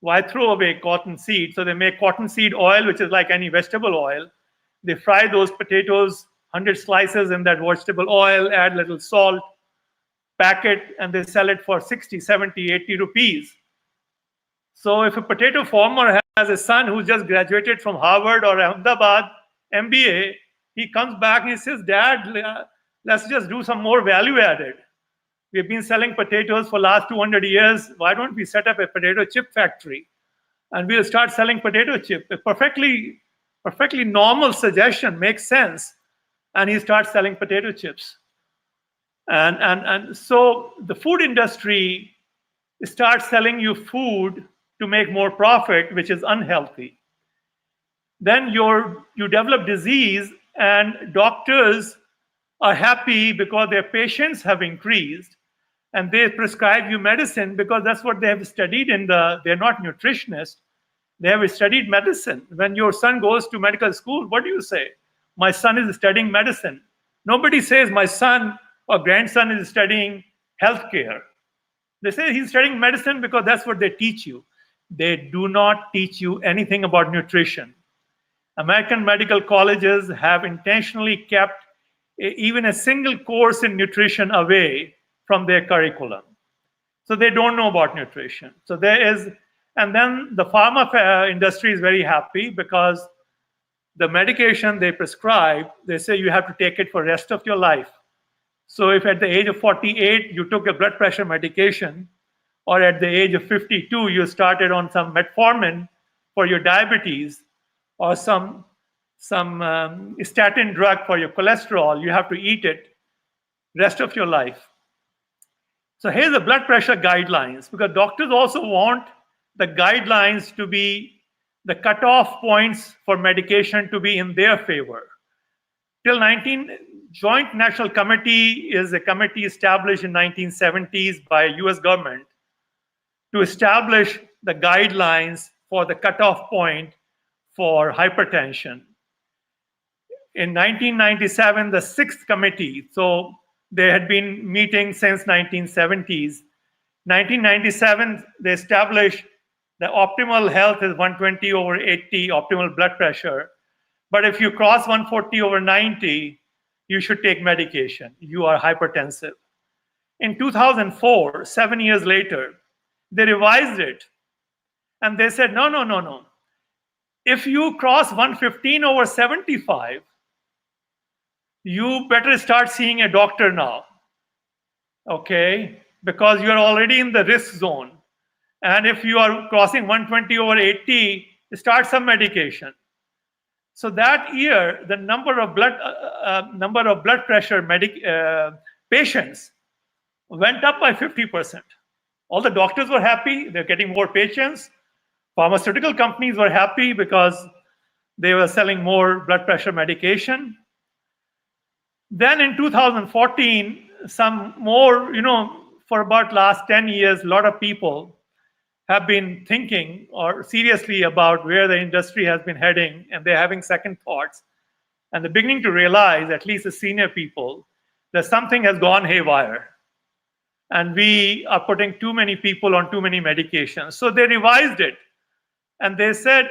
Why throw away cottonseed? So they make cottonseed oil, which is like any vegetable oil. They fry those potatoes, 100 slices in that vegetable oil, add little salt, pack it, and they sell it for 60, 70, 80 rupees. So if a potato farmer has a son who just graduated from Harvard or Ahmedabad, MBA, he comes back and he says, Dad, let's just do some more value added. We've been selling potatoes for the last 200 years. Why don't we set up a potato chip factory? And we'll start selling potato chip. A perfectly normal suggestion, makes sense. And he starts selling potato chips. And so the food industry starts selling you food to make more profit, which is unhealthy. Then you develop disease, and doctors are happy because their patients have increased, and they prescribe you medicine because that's what they have studied they're not nutritionists, they have studied medicine. When your son goes to medical school, what do you say? My son is studying medicine. Nobody says my son or grandson is studying healthcare. They say he's studying medicine because that's what they teach you. They do not teach you anything about nutrition. American medical colleges have intentionally kept even a single course in nutrition away from their curriculum. So they don't know about nutrition. So and then the pharma industry is very happy because the medication they prescribe, they say you have to take it for the rest of your life. So if at the age of 48, you took a blood pressure medication, or at the age of 52, you started on some metformin for your diabetes, or some statin drug for your cholesterol, you have to eat it rest of your life. So here's the blood pressure guidelines, because doctors also want the guidelines to be the cutoff points for medication to be in their favor. Joint National Committee is a committee established in 1970s by US government to establish the guidelines for the cutoff point for hypertension. In 1997, the sixth committee, so they had been meeting since 1970s. 1997, they established the optimal health is 120/80 optimal blood pressure. But if you cross 140/90, you should take medication. You are hypertensive. In 2004, 7 years later, they revised it. And they said, no. If you cross 115/75, you better start seeing a doctor now, okay? Because you're already in the risk zone. And if you are crossing 120/80, start some medication. So that year, the number of blood pressure patients went up by 50%. All the doctors were happy; they're getting more patients. Pharmaceutical companies were happy because they were selling more blood pressure medication. Then in 2014, some more, for about last 10 years, a lot of people have been thinking or seriously about where the industry has been heading, and they're having second thoughts. And they're beginning to realize, at least the senior people, that something has gone haywire. and we are putting too many people on too many medications. So they revised it, and they said,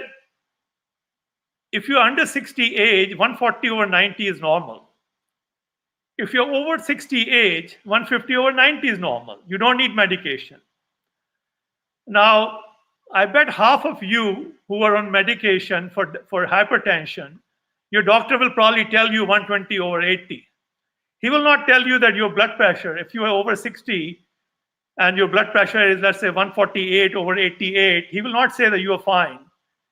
if you're under 60 age, 140 over 90 is normal. If you're over 60 age, 150 over 90 is normal. You don't need medication. Now, I bet half of you who are on medication for hypertension, your doctor will probably tell you 120 over 80. He will not tell you that your blood pressure, if you are over 60 and your blood pressure is, let's say, 148 over 88, he will not say that you are fine.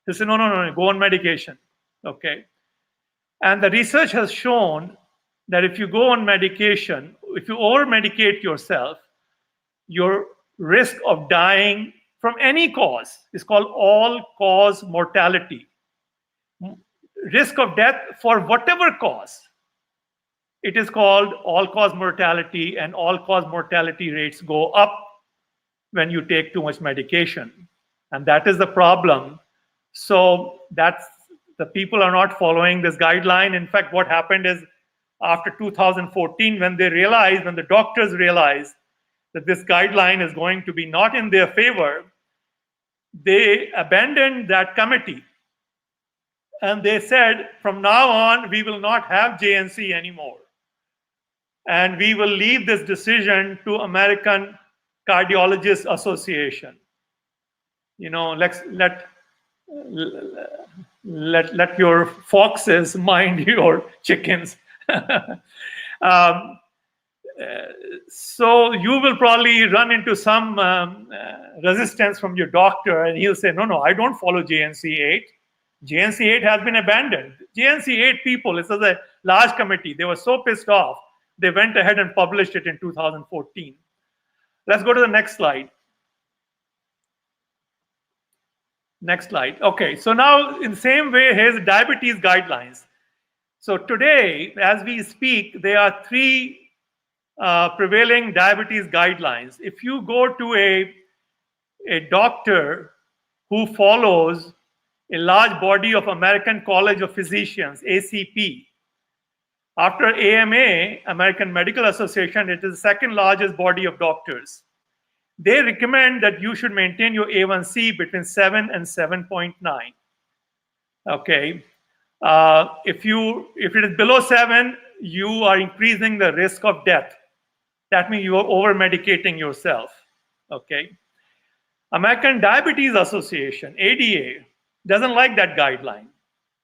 He'll say, no, go on medication. Okay. And the research has shown that if you go on medication, if you over-medicate yourself, your risk of dying from any cause is called all-cause mortality. Risk of death for whatever cause, it is called all-cause mortality, and all-cause mortality rates go up when you take too much medication. And that is the problem. So that's, the people are not following this guideline. In fact, what happened is after 2014, when the doctors realized that this guideline is going to be not in their favor, they abandoned that committee. And they said, from now on, we will not have JNC anymore. And we will leave this decision to American Cardiologists Association. You know, let your foxes mind your chickens. So you will probably run into some resistance from your doctor, and he'll say, no, I don't follow JNC 8. JNC 8 has been abandoned. JNC 8 people, this is a large committee. They were so pissed off, they went ahead and published it in 2014. Let's go to the next slide. Next slide. Okay, so now in the same way, here's diabetes guidelines. So today, as we speak, there are 3 prevailing diabetes guidelines. If you go to a doctor who follows a large body of American College of Physicians, ACP, after AMA, American Medical Association, it is the second largest body of doctors. They recommend that you should maintain your A1C between 7 and 7.9. Okay. If it is below 7, you are increasing the risk of death. That means you are over-medicating yourself. Okay. American Diabetes Association, ADA, doesn't like that guideline.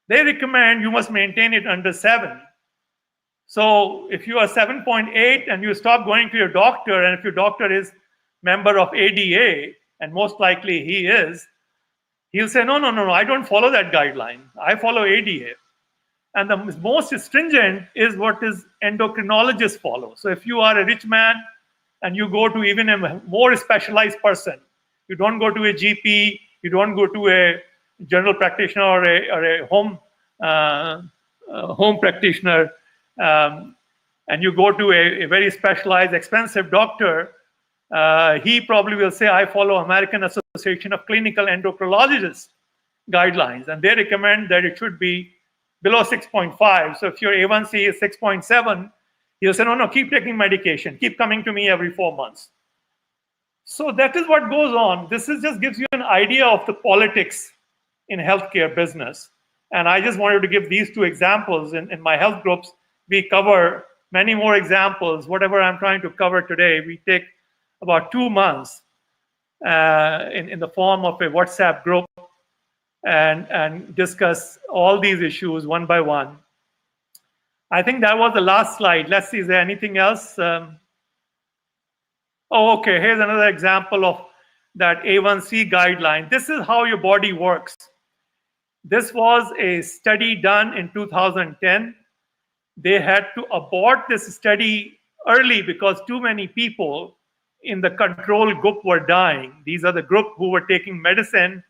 They recommend you must maintain it under 7. So if you are 7.8 and you stop going to your doctor, and if your doctor is member of ADA, and most likely he is, he'll say, no, I don't follow that guideline. I follow ADA. And the most stringent is what is endocrinologists follow. So if you are a rich man and you go to even a more specialized person, you don't go to a GP, you don't go to a general practitioner or a home practitioner, and you go to a very specialized, expensive doctor, he probably will say, I follow American Association of Clinical Endocrinologists guidelines, and they recommend that it should be below 6.5. So if your A1C is 6.7, he'll say, no, keep taking medication. Keep coming to me every 4 months. So that is what goes on. This just gives you an idea of the politics in healthcare business. And I just wanted to give these 2 examples. In my health groups, we cover many more examples. Whatever I'm trying to cover today, we take about 2 months in the form of a WhatsApp group and discuss all these issues one by one. I think that was the last slide. Let's see, is there anything else? Oh, okay, here's another example of that A1C guideline. This is how your body works. This was a study done in 2010. They had to abort this study early because too many people in the control group were dying. These are the group who were taking medicine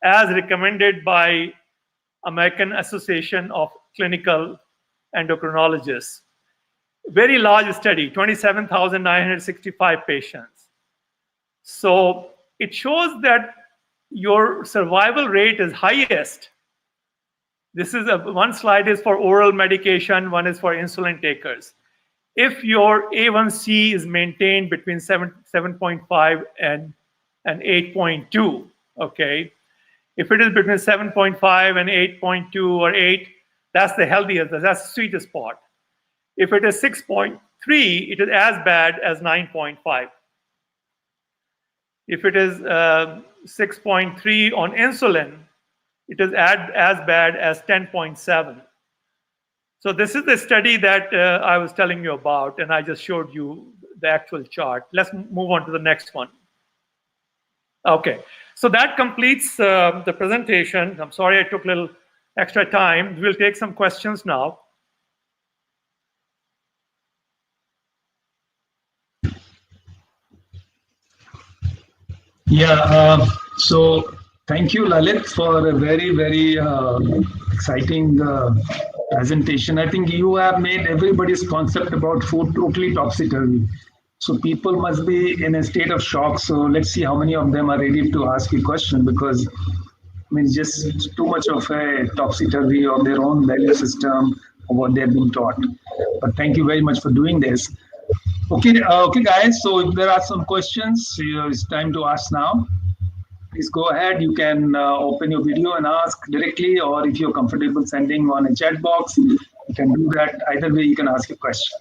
as recommended by American Association of Clinical Endocrinologists. Very large study, 27,965 patients. So it shows that your survival rate is highest. This is one slide is for oral medication, one is for insulin takers. if your A1C is maintained between 7.5 and 8.2, okay? If it is between 7.5 and 8.2 or 8, that's the healthiest, that's the sweetest spot. If it is 6.3, it is as bad as 9.5. If it is 6.3 on insulin, it is as bad as 10.7. So this is the study that I was telling you about, and I just showed you the actual chart. Let's move on to the next one. Okay, so that completes the presentation. I'm sorry I took a little extra time. We'll take some questions now. Yeah, so thank you, Lalit, for a very, very exciting presentation. I think you have made everybody's concept about food totally topsy-turvy. So people must be in a state of shock. So let's see how many of them are ready to ask you a question, because I mean, it's just too much of a topsy-turvy of their own value system of what they've been taught. But thank you very much for doing this. Okay, guys. So if there are some questions, it's time to ask now. Please go ahead. You can open your video and ask directly, or if you're comfortable sending on a chat box, you can do that. Either way, you can ask a question.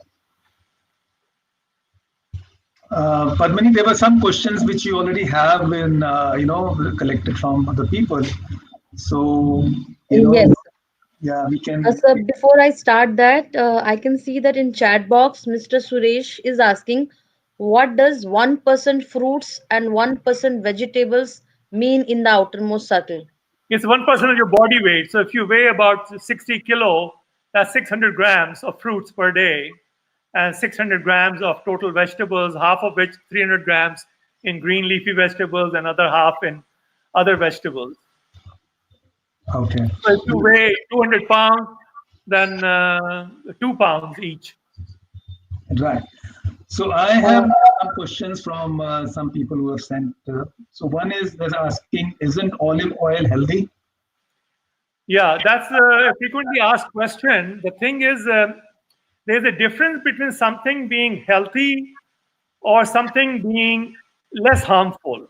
Padmani, there were some questions which you already have in, collected from other people. So, Yes. Yeah, we can. Sir, before I start that, I can see that in chat box, Mr. Suresh is asking, what does 1% fruits and 1% vegetables mean in the outermost circle? It's 1% of your body weight. So if you weigh about 60 kilo, that's 600 grams of fruits per day, and 600 grams of total vegetables, half of which 300 grams in green leafy vegetables and other half in other vegetables. Okay. So if you weigh 200 pounds, then 2 pounds each. Right. So I have some questions from some people who have sent. So one is asking, isn't olive oil healthy? Yeah, that's a frequently asked question. The thing is, there's a difference between something being healthy or something being less harmful.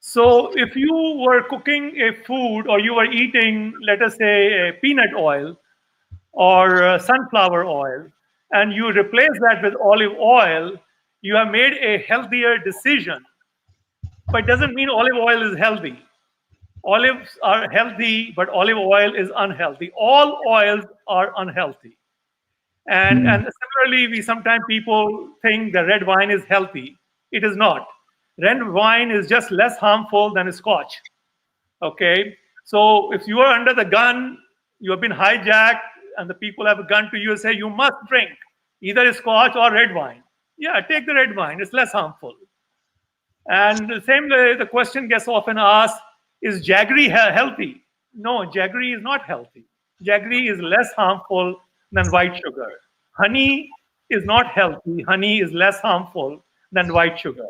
So if you were cooking a food or you were eating, let us say, a peanut oil or sunflower oil, and you replace that with olive oil, you have made a healthier decision. But it doesn't mean olive oil is healthy. Olives are healthy, but olive oil is unhealthy. All oils are unhealthy. And similarly, we sometimes people think that red wine is healthy. It is not. Red wine is just less harmful than a scotch. Okay? So if you are under the gun, you have been hijacked, and the people have a gun to you and say, you must drink either a scotch or red wine. Yeah, take the red wine. It's less harmful. And the same way, the question gets often asked, is jaggery healthy? No, jaggery is not healthy. Jaggery is less harmful than white sugar. Honey is not healthy. Honey is less harmful than white sugar.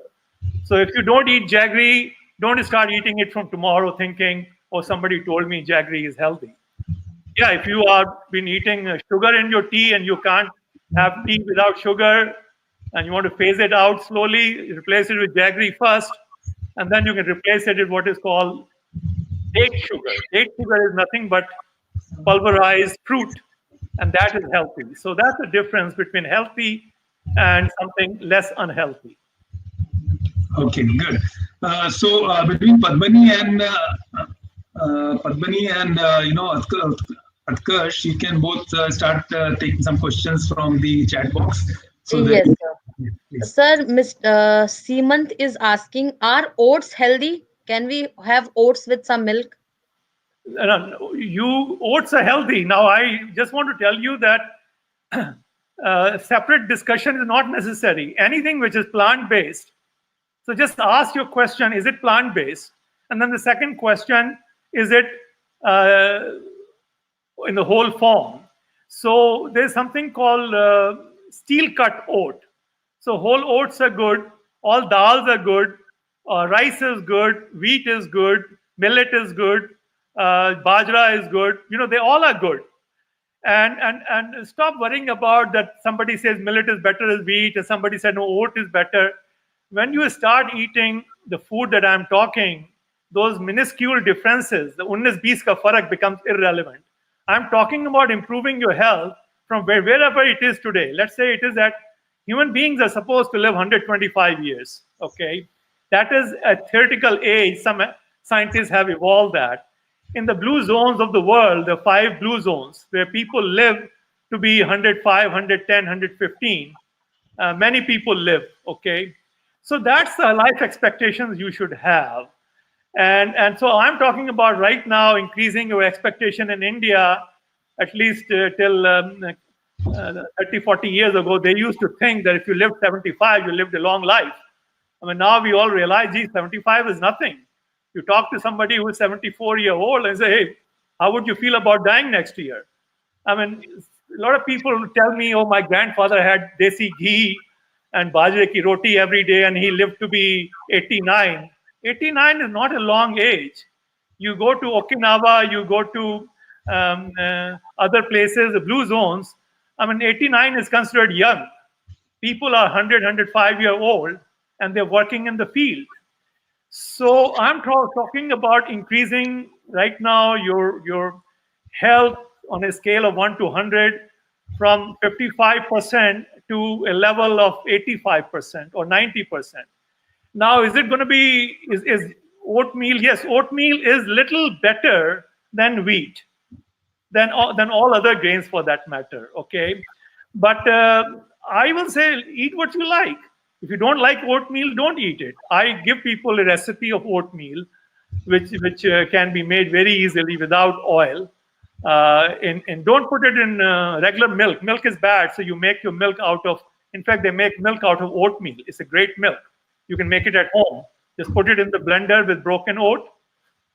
So if you don't eat jaggery, don't start eating it from tomorrow thinking, oh, somebody told me jaggery is healthy. Yeah, if you have been eating sugar in your tea and you can't have tea without sugar, and you want to phase it out slowly, replace it with jaggery first, and then you can replace it with what is called date sugar. Date sugar is nothing but pulverized fruit, and that is healthy. So that's the difference between healthy and something less unhealthy. Okay, good. So between Padmani and Utkarsh, you can both start taking some questions from the chat box. So Yes, that, sir. please. Sir, Mr. Seemant is asking, are oats healthy? Can we have oats with some milk? Oats are healthy. Now, I just want to tell you that separate discussion is not necessary. Anything which is plant-based. So just ask your question, is it plant-based? And then the second question, is it in the whole form? So there's something called steel-cut oat. So whole oats are good, all dals are good, rice is good, wheat is good, millet is good, bajra is good. They all are good. and stop worrying about that somebody says millet is better as wheat, and somebody said no, oat is better. When you start eating the food that I'm talking, those minuscule differences, the 19-20 ka farak becomes irrelevant. I'm talking about improving your health from wherever it is today. Let's say it is that human beings are supposed to live 125 years, okay? That is a theoretical age. Some scientists have evolved that. In the blue zones of the world, the 5 blue zones, where people live to be 105, 110, 115, many people live, okay? So that's the life expectations you should have. And so I'm talking about right now increasing your expectation in India, at least till 30, 40 years ago, they used to think that if you lived 75, you lived a long life. I mean, now we all realize, gee, 75 is nothing. You talk to somebody who is 74-year-old and say, hey, how would you feel about dying next year? I mean, a lot of people tell me, oh, my grandfather had desi ghee and bajre ki roti every day and he lived to be 89. 89 is not a long age. You go to Okinawa, you go to other places, the blue zones. I mean, 89 is considered young. People are 100, 105-year-old, and they're working in the field. So I'm talking about increasing right now your health on a scale of 1 to 100 from 55% to a level of 85% or 90%. Now, is it going to be, is oatmeal? Yes, oatmeal is little better than wheat, than all other grains for that matter, okay? But I will say, eat what you like. If you don't like oatmeal, don't eat it. I give people a recipe of oatmeal, which can be made very easily without oil. And don't put it in regular milk. Milk is bad, so you make your milk out of, in fact, they make milk out of oatmeal. It's a great milk. You can make it at home. Just put it in the blender with broken oat.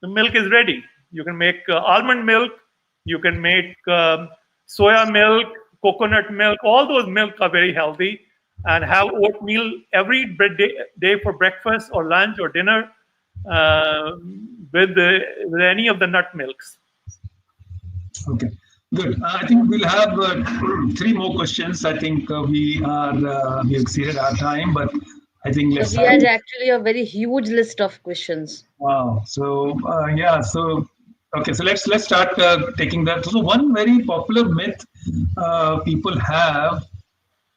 The milk is ready. You can make almond milk. You can make soya milk, coconut milk. All those milk are very healthy. And have oatmeal every day for breakfast or lunch or dinner with any of the nut milks. Okay, good. I think we'll have 3 more questions. I think we exceeded our time, but I think let's. So we had actually a very huge list of questions. Wow. So yeah. So okay. So let's start taking that. So one very popular myth people have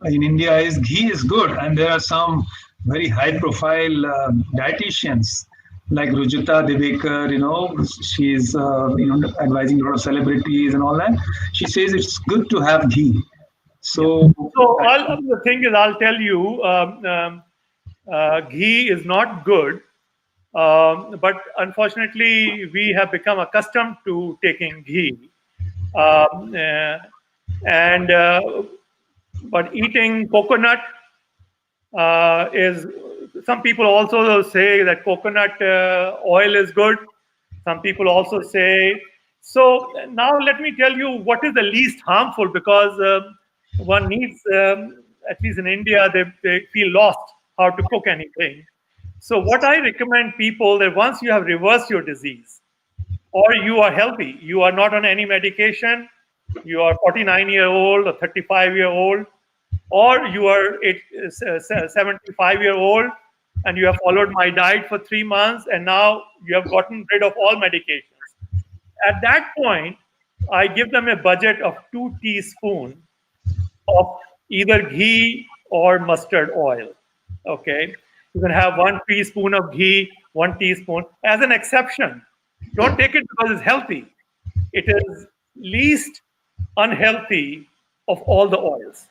in India is ghee is good, and there are some very high-profile dietitians like Rujita Devekar. She's advising a lot of celebrities and all that. She says it's good to have ghee. So the thing is, I'll tell you, ghee is not good, but unfortunately, we have become accustomed to taking ghee, but eating coconut is. Some people also say that coconut oil is good. Some people also say. So now let me tell you what is the least harmful, because one needs, at least in India, they feel lost how to cook anything. So what I recommend people, that once you have reversed your disease, or you are healthy, you are not on any medication, you are 49-year-old or 35-year-old, or you are 75-year-old, and you have followed my diet for 3 months, and now you have gotten rid of all medications. At that point, I give them a budget of 2 teaspoons of either ghee or mustard oil. Okay, you can have 1 teaspoon of ghee, 1 teaspoon as an exception. Don't take it because it's healthy. It is least unhealthy of all the oils.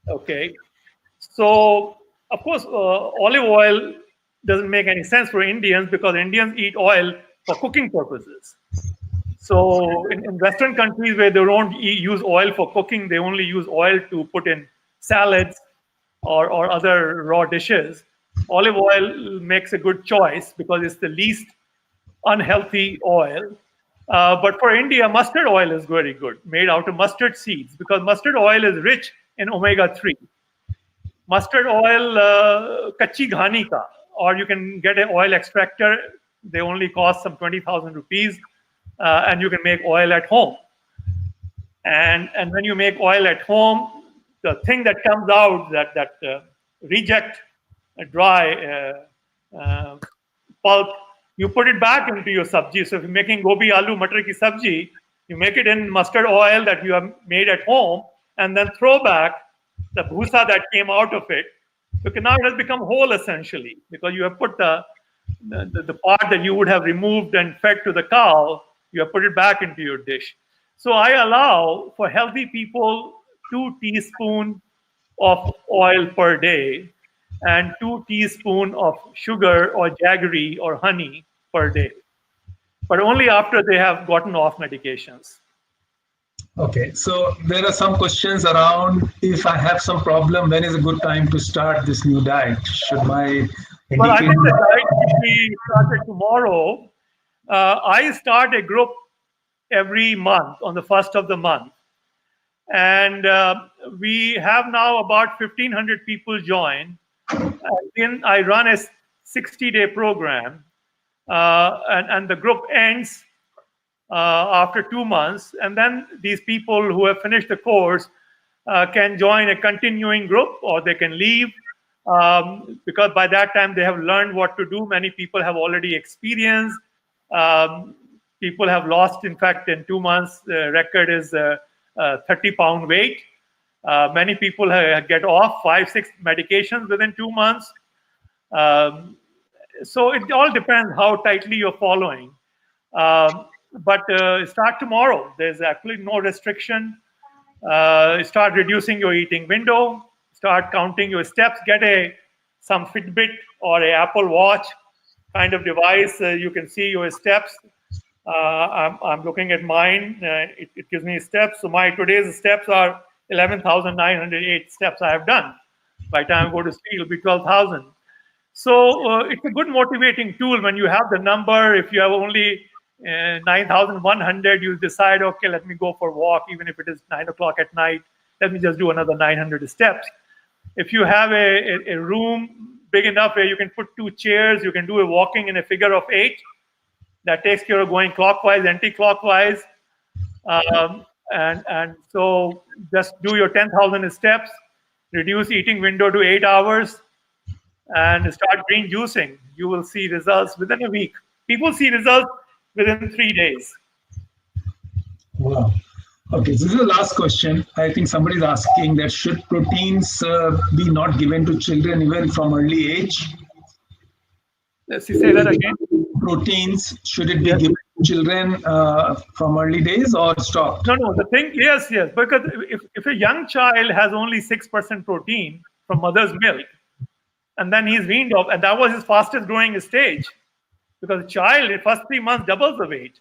Okay, so of course olive oil doesn't make any sense for Indians, because Indians eat oil for cooking purposes. So in Western countries where they don't use oil for cooking, they only use oil to put in salads or other raw dishes. Olive oil makes a good choice because it's the least unhealthy oil. But for India, mustard oil is very good, made out of mustard seeds, because mustard oil is rich in omega-3. Mustard oil, kachi ghani ka, or you can get an oil extractor. They only cost some 20,000 rupees, and you can make oil at home. And when you make oil at home, the thing that comes out, that reject dry pulp, you put it back into your sabji. So if you're making gobi, aloo, matar ki sabji, you make it in mustard oil that you have made at home, and then throw back the bhusa that came out of it. Because now it has become whole essentially, because you have put the part that you would have removed and fed to the cow, you have put it back into your dish. So I allow for healthy people 2 teaspoons of oil per day and 2 teaspoons of sugar or jaggery or honey per day, but only after they have gotten off medications. Okay, so there are some questions around if I have some problem, when is a good time to start this new diet? Should my Well, I think the diet should be started tomorrow. I start a group every month on the first of the month. And we have now about 1,500 people join. Then I run a 60-day program, and the group ends after 2 months. And then these people who have finished the course can join a continuing group, or they can leave, because by that time they have learned what to do. Many people have already experienced. People have lost, in fact, in 2 months, the record is 30-pound weight. Many people get off 5-6 medications within 2 months. So it all depends how tightly you're following. But start tomorrow. There's actually no restriction. Start reducing your eating window. Start counting your steps. Get some Fitbit or a Apple Watch kind of device. You can see your steps. I'm looking at mine. It gives me steps. So my today's steps are 11,908 steps I have done. By the time I go to sleep, it'll be 12,000. So it's a good motivating tool when you have the number. If you have only 9,100, you decide, okay, let me go for a walk, even if it is 9 o'clock at night. Let me just do another 900 steps. If you have a room big enough where you can put 2 chairs, you can do a walking in a figure of 8. That takes care of going clockwise, anti-clockwise. And so just do your 10,000 steps, reduce eating window to 8 hours, and start green juicing. You will see results within a week. People see results within 3 days. Wow. Okay, this is the last question. I think somebody is asking that should proteins be not given to children even from early age? Let's say that again. Proteins, should it be given to children from early days or stop? No. The thing, yes. Because if a young child has only 6% protein from mother's milk, and then he's weaned off, and that was his fastest growing stage, because the child in first 3 months doubles the weight,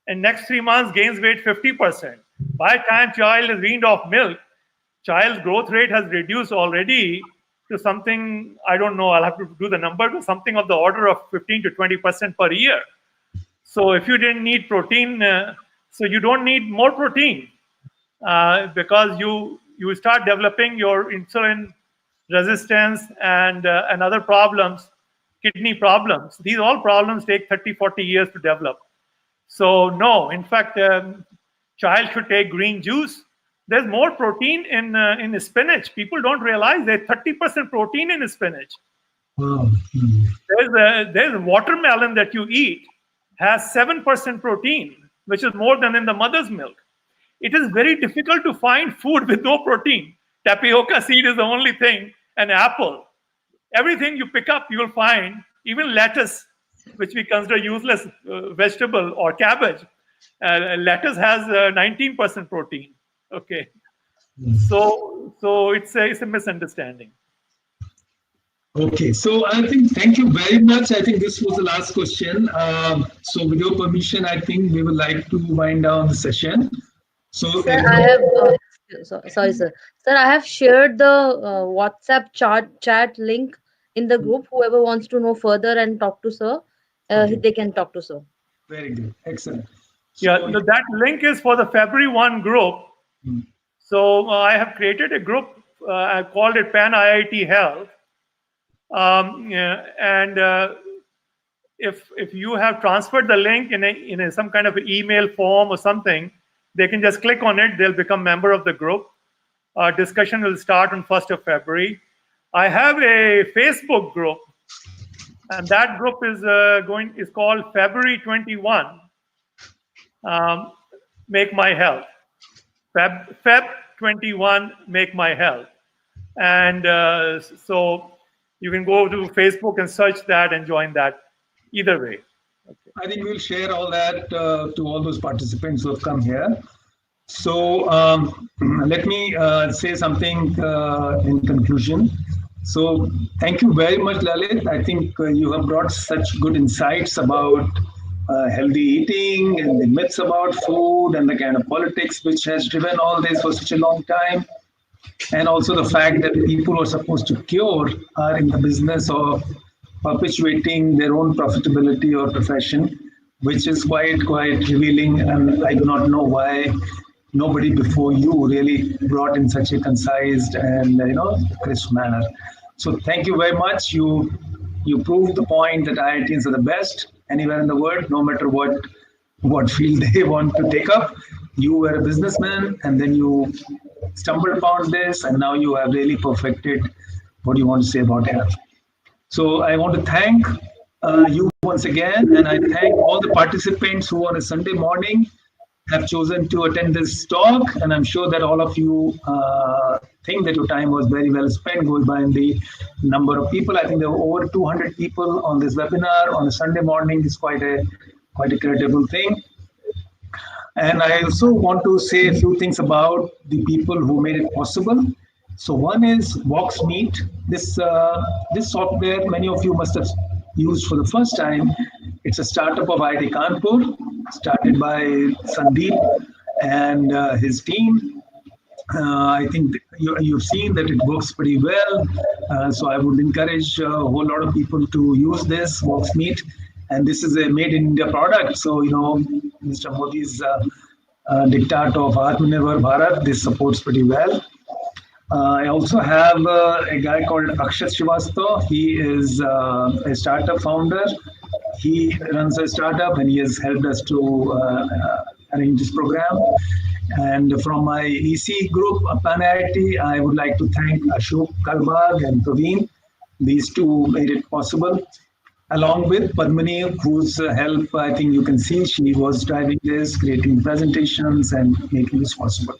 and next 3 months gains weight 50%. By the time child is weaned off milk, child's growth rate has reduced already to something, I don't know, I'll have to do the number, but something of the order of 15 to 20% per year. So if you didn't need protein, so you don't need more protein, because you start developing your insulin resistance and other problems, kidney problems. These all problems take 30, 40 years to develop. So no, in fact, child should take green juice. There's more protein in spinach. People don't realize there's 30% protein in spinach. There's watermelon that you eat has 7% protein, which is more than in the mother's milk. It is very difficult to find food with no protein. Tapioca seed is the only thing, an apple. Everything you pick up, you will find, even lettuce, which we consider useless vegetable, or cabbage. Lettuce has 19% protein. Okay, so it's a misunderstanding. Okay, so I think thank you very much. I think this was the last question. So with your permission, I think we would like to wind down the session. So Sir, I have sorry, sir. Sir, I have shared the WhatsApp chat link in the group. Whoever wants to know further and talk to sir, they can talk to sir. Very good, excellent. So, yeah, that link is for the February 1 group. So I have created a group. I called it Pan IIT Health. If you have transferred the link in some kind of email form or something, They can just click on it. They'll become member of the group. Our discussion will start on 1st of February. I have a Facebook group, and that group is called February 21. Make My Health. Feb 21, Make My Health. And so you can go to Facebook and search that and join that. Either way. Okay. I think we'll share all that to all those participants who have come here. So let me say something in conclusion. So thank you very much, Lalit. I think you have brought such good insights about healthy eating and the myths about food and the kind of politics which has driven all this for such a long time. And also the fact that people who are supposed to cure are in the business of perpetuating their own profitability or profession, which is quite revealing. And I do not know why nobody before you really brought in such a concise and crisp manner. So thank you very much. You proved the point that IITs are the best anywhere in the world, no matter what field they want to take up. You were a businessman, and then you stumbled upon this, and now you have really perfected what you want to say about health. So I want to thank you once again, and I thank all the participants who on a Sunday morning have chosen to attend this talk, and I'm sure that all of you think that your time was very well spent, going by the number of people. I think there were over 200 people on this webinar on a Sunday morning. Is quite a creditable thing. And I also want to say a few things about the people who made it possible. So one is Voxmeet. This software many of you must have used for the first time. It's a startup of IIT Kanpur, started by Sandeep and his team. I think you've seen that it works pretty well. So I would encourage a whole lot of people to use this Voxmeet. And this is a made in India product. So, Mr. Modi's diktat of Atmanirbhar Bharat, this supports pretty well. I also have a guy called Akshat Srivastava. He is a startup founder. He runs a startup and he has helped us to arrange this program. And from my EC group, Pan IIT, I would like to thank Ashok Kalbag and Praveen. These two made it possible. Along with Padmini, whose help I think you can see, she was driving this, creating presentations and making this possible.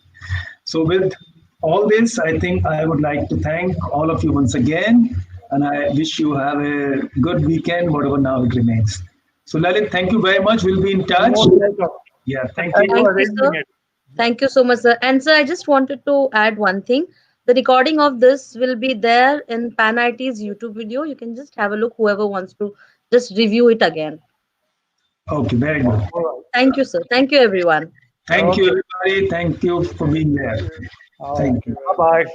So with all this, I think I would like to thank all of you once again, and I wish you have a good weekend, whatever now it remains. So Lalit, thank you very much. We'll be in touch. Yeah, thank you. Thank you, sir. Thank you so much, sir. And sir, I just wanted to add one thing. The recording of this will be there in Pan IIT's YouTube video. You can just have a look, whoever wants to just review it again. Okay, very good. Thank you, sir. Thank you, everyone. Thank you, everybody. Thank you for being there. Thank you. Bye-bye.